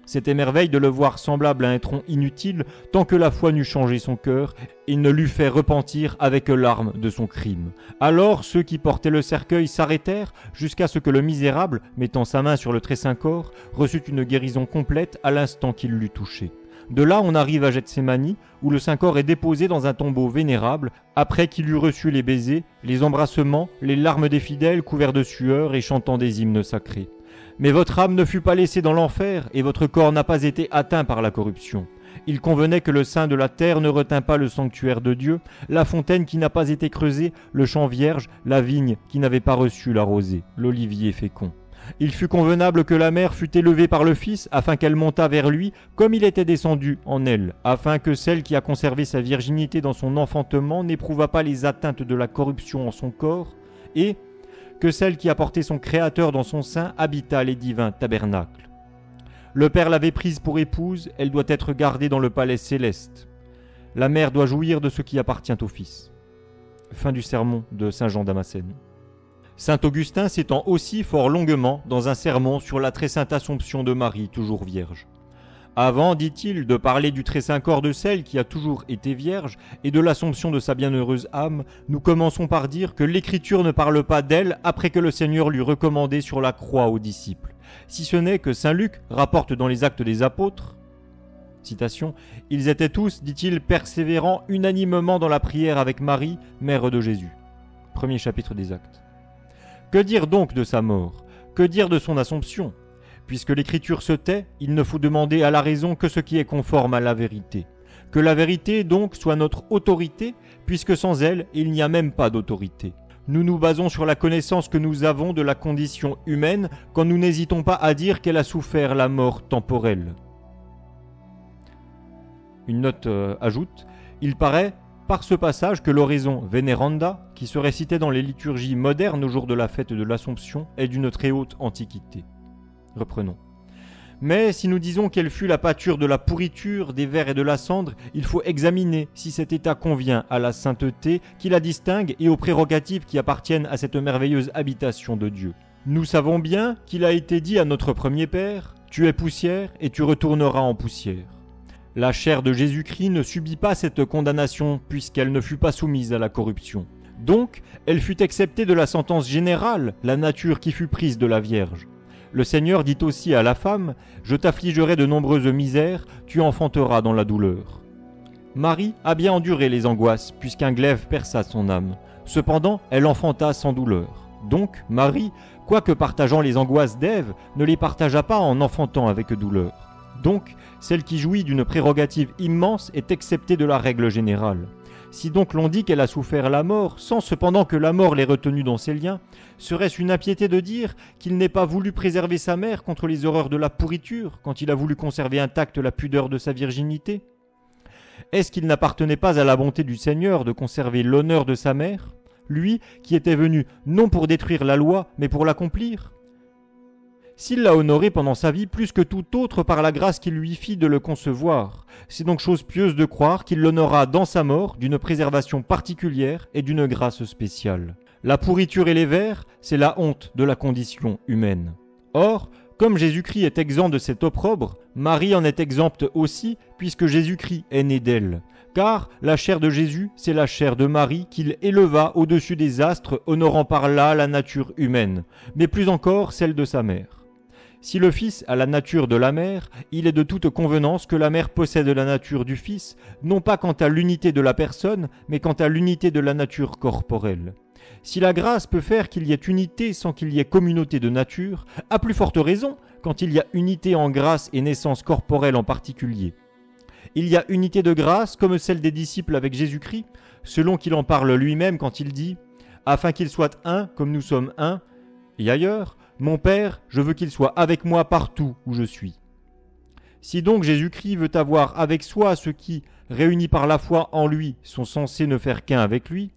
C'était merveille de le voir semblable à un tronc inutile, tant que la foi n'eût changé son cœur et ne l'eût fait repentir avec larmes de son crime. Alors ceux qui portaient le cercueil s'arrêtèrent, jusqu'à ce que le misérable, mettant sa main sur le très saint corps, reçût une guérison complète à l'instant qu'il l'eût touché. De là, on arrive à Gethsémani, où le saint corps est déposé dans un tombeau vénérable, après qu'il eut reçu les baisers, les embrassements, les larmes des fidèles couverts de sueur et chantant des hymnes sacrés. Mais votre âme ne fut pas laissée dans l'enfer, et votre corps n'a pas été atteint par la corruption. Il convenait que le sein de la terre ne retint pas le sanctuaire de Dieu, la fontaine qui n'a pas été creusée, le champ vierge, la vigne qui n'avait pas reçu la rosée, l'olivier fécond. Il fut convenable que la mère fût élevée par le Fils, afin qu'elle montât vers lui, comme il était descendu en elle, afin que celle qui a conservé sa virginité dans son enfantement n'éprouvât pas les atteintes de la corruption en son corps, et que celle qui a porté son Créateur dans son sein habitât les divins tabernacles. Le Père l'avait prise pour épouse, elle doit être gardée dans le palais céleste. La mère doit jouir de ce qui appartient au Fils. Fin du sermon de Saint Jean Damascène. Saint Augustin s'étend aussi fort longuement dans un sermon sur la très sainte Assomption de Marie, toujours vierge. Avant, dit-il, de parler du très saint corps de celle qui a toujours été vierge et de l'Assomption de sa bienheureuse âme, nous commençons par dire que l'Écriture ne parle pas d'elle après que le Seigneur l'eut recommandée sur la croix aux disciples, si ce n'est que saint Luc rapporte dans les Actes des Apôtres, citation, « Ils étaient tous, dit-il, persévérants unanimement dans la prière avec Marie, mère de Jésus. » Premier chapitre des Actes. Que dire donc de sa mort? Que dire de son Assomption? Puisque l'Écriture se tait, il ne faut demander à la raison que ce qui est conforme à la vérité. Que la vérité, donc, soit notre autorité, puisque sans elle, il n'y a même pas d'autorité. Nous nous basons sur la connaissance que nous avons de la condition humaine quand nous n'hésitons pas à dire qu'elle a souffert la mort temporelle. Une note ajoute, il paraît par ce passage que l'oraison Veneranda, qui se récitait dans les liturgies modernes au jour de la fête de l'Assomption, est d'une très haute antiquité. Reprenons. Mais si nous disons qu'elle fut la pâture de la pourriture, des vers et de la cendre, il faut examiner si cet état convient à la sainteté qui la distingue et aux prérogatives qui appartiennent à cette merveilleuse habitation de Dieu. Nous savons bien qu'il a été dit à notre premier Père, « Tu es poussière et tu retourneras en poussière ». La chair de Jésus-Christ ne subit pas cette condamnation puisqu'elle ne fut pas soumise à la corruption. Donc, elle fut exceptée de la sentence générale, la nature qui fut prise de la Vierge. Le Seigneur dit aussi à la femme, « Je t'affligerai de nombreuses misères, tu enfanteras dans la douleur. » Marie a bien enduré les angoisses, puisqu'un glaive perça son âme. Cependant, elle enfanta sans douleur. Donc, Marie, quoique partageant les angoisses d'Ève, ne les partagea pas en enfantant avec douleur. Donc, celle qui jouit d'une prérogative immense est exceptée de la règle générale. Si donc l'on dit qu'elle a souffert la mort, sans cependant que la mort l'ait retenue dans ses liens, serait-ce une impiété de dire qu'il n'ait pas voulu préserver sa mère contre les horreurs de la pourriture, quand il a voulu conserver intacte la pudeur de sa virginité? Est-ce qu'il n'appartenait pas à la bonté du Seigneur de conserver l'honneur de sa mère, lui qui était venu non pour détruire la loi, mais pour l'accomplir? S'il l'a honoré pendant sa vie plus que tout autre par la grâce qu'il lui fit de le concevoir, c'est donc chose pieuse de croire qu'il l'honora dans sa mort d'une préservation particulière et d'une grâce spéciale. La pourriture et les vers, c'est la honte de la condition humaine. Or, comme Jésus-Christ est exempt de cet opprobre, Marie en est exempte aussi, puisque Jésus-Christ est né d'elle. Car la chair de Jésus, c'est la chair de Marie qu'il éleva au-dessus des astres, honorant par là la nature humaine, mais plus encore celle de sa mère. Si le Fils a la nature de la mère, il est de toute convenance que la mère possède la nature du Fils, non pas quant à l'unité de la personne, mais quant à l'unité de la nature corporelle. Si la grâce peut faire qu'il y ait unité sans qu'il y ait communauté de nature, à plus forte raison quand il y a unité en grâce et naissance corporelle en particulier. Il y a unité de grâce comme celle des disciples avec Jésus-Christ, selon qu'il en parle lui-même quand il dit « Afin qu'ils soient un comme nous sommes un », et ailleurs « Mon Père, je veux qu'il soit avec moi partout où je suis. » Si donc Jésus-Christ veut avoir avec soi ceux qui, réunis par la foi en lui, sont censés ne faire qu'un avec lui,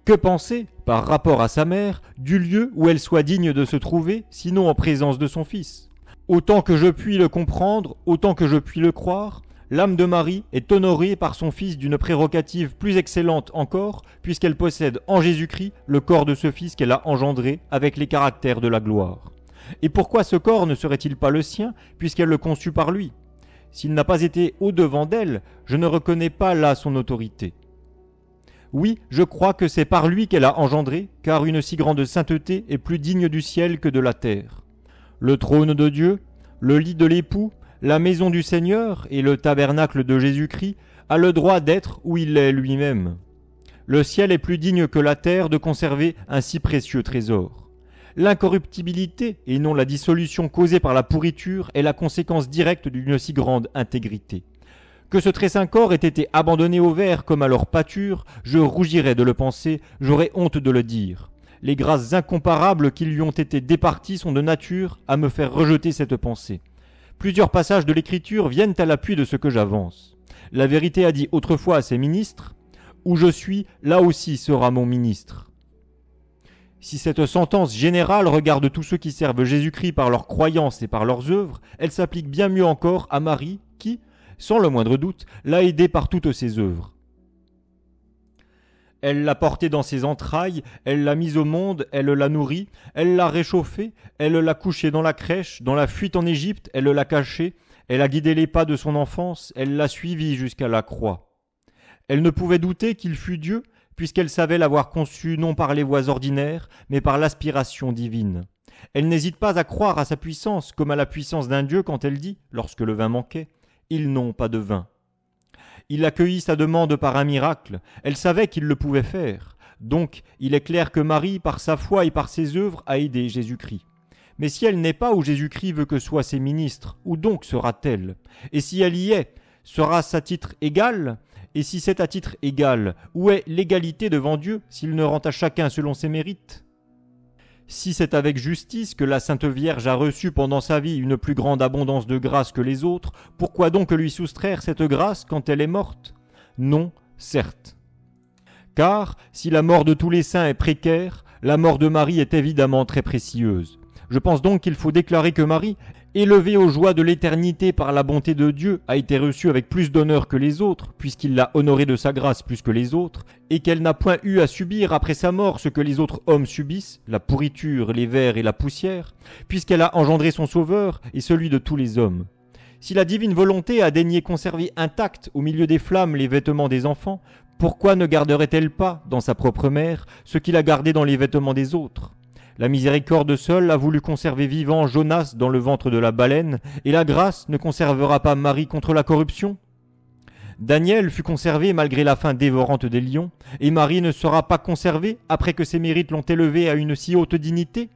que penser, par rapport à sa mère, du lieu où elle soit digne de se trouver, sinon en présence de son Fils? Autant que je puis le comprendre, autant que je puis le croire, l'âme de Marie est honorée par son Fils d'une prérogative plus excellente encore, puisqu'elle possède en Jésus-Christ le corps de ce Fils qu'elle a engendré avec les caractères de la gloire. Et pourquoi ce corps ne serait-il pas le sien, puisqu'elle le conçut par lui? S'il n'a pas été au-devant d'elle, je ne reconnais pas là son autorité. Oui, je crois que c'est par lui qu'elle a engendré, car une si grande sainteté est plus digne du ciel que de la terre. Le trône de Dieu, le lit de l'époux, la maison du Seigneur et le tabernacle de Jésus-Christ a le droit d'être où il est lui-même. Le ciel est plus digne que la terre de conserver un si précieux trésor. L'incorruptibilité et non la dissolution causée par la pourriture est la conséquence directe d'une si grande intégrité. Que ce très saint corps ait été abandonné aux vers comme à leur pâture, je rougirais de le penser, j'aurais honte de le dire. Les grâces incomparables qui lui ont été départies sont de nature à me faire rejeter cette pensée. Plusieurs passages de l'Écriture viennent à l'appui de ce que j'avance. La vérité a dit autrefois à ses ministres, « Où je suis, là aussi sera mon ministre ». Si cette sentence générale regarde tous ceux qui servent Jésus-Christ par leur croyance et par leurs œuvres, elle s'applique bien mieux encore à Marie qui, sans le moindre doute, l'a aidé par toutes ses œuvres. Elle l'a porté dans ses entrailles, elle l'a mise au monde, elle l'a nourri, elle l'a réchauffé, elle l'a couché dans la crèche, dans la fuite en Égypte, elle l'a caché, elle a guidé les pas de son enfance, elle l'a suivi jusqu'à la croix. Elle ne pouvait douter qu'il fût Dieu, puisqu'elle savait l'avoir conçu non par les voies ordinaires, mais par l'aspiration divine. Elle n'hésite pas à croire à sa puissance, comme à la puissance d'un Dieu quand elle dit, lorsque le vin manquait, « Ils n'ont pas de vin ». Il accueillit sa demande par un miracle, elle savait qu'il le pouvait faire. Donc, il est clair que Marie, par sa foi et par ses œuvres, a aidé Jésus-Christ. Mais si elle n'est pas où Jésus-Christ veut que soient ses ministres, où donc sera-t-elle? Et si elle y est, sera-ce à titre égal? Et si c'est à titre égal, où est l'égalité devant Dieu s'il ne rend à chacun selon ses mérites? Si c'est avec justice que la Sainte Vierge a reçu pendant sa vie une plus grande abondance de grâce que les autres, pourquoi donc lui soustraire cette grâce quand elle est morte? Non, certes. Car, si la mort de tous les saints est précaire, la mort de Marie est évidemment très précieuse. Je pense donc qu'il faut déclarer que Marie, élevée aux joies de l'éternité par la bonté de Dieu, a été reçue avec plus d'honneur que les autres, puisqu'il l'a honorée de sa grâce plus que les autres, et qu'elle n'a point eu à subir après sa mort ce que les autres hommes subissent, la pourriture, les vers et la poussière, puisqu'elle a engendré son Sauveur et celui de tous les hommes. Si la divine volonté a daigné conserver intacts au milieu des flammes les vêtements des enfants, pourquoi ne garderait-elle pas, dans sa propre mère, ce qu'il a gardé dans les vêtements des autres? La miséricorde seule a voulu conserver vivant Jonas dans le ventre de la baleine, et la grâce ne conservera pas Marie contre la corruption? Daniel fut conservé malgré la faim dévorante des lions, et Marie ne sera pas conservée après que ses mérites l'ont élevée à une si haute dignité?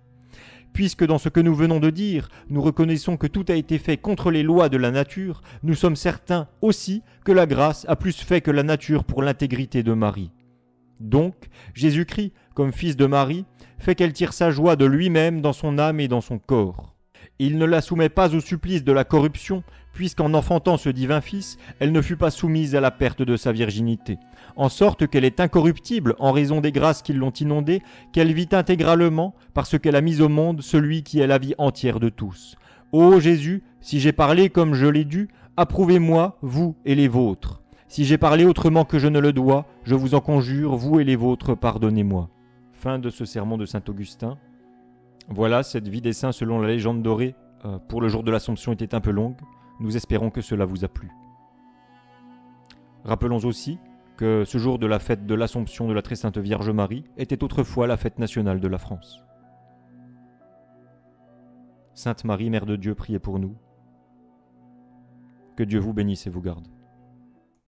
Puisque dans ce que nous venons de dire, nous reconnaissons que tout a été fait contre les lois de la nature, nous sommes certains aussi que la grâce a plus fait que la nature pour l'intégrité de Marie. Donc, Jésus-Christ, comme fils de Marie, fait qu'elle tire sa joie de lui-même dans son âme et dans son corps. Il ne la soumet pas au supplice de la corruption, puisqu'en enfantant ce divin Fils, elle ne fut pas soumise à la perte de sa virginité, en sorte qu'elle est incorruptible en raison des grâces qui l'ont inondée, qu'elle vit intégralement, parce qu'elle a mis au monde celui qui est la vie entière de tous. Ô Jésus, si j'ai parlé comme je l'ai dû, approuvez-moi, vous et les vôtres. Si j'ai parlé autrement que je ne le dois, je vous en conjure, vous et les vôtres, pardonnez-moi. Fin de ce sermon de saint Augustin. Voilà, cette vie des saints selon la légende dorée pour le jour de l'Assomption était un peu longue. Nous espérons que cela vous a plu. Rappelons aussi que ce jour de la fête de l'Assomption de la Très Sainte Vierge Marie était autrefois la fête nationale de la France. Sainte Marie, Mère de Dieu, priez pour nous. Que Dieu vous bénisse et vous garde.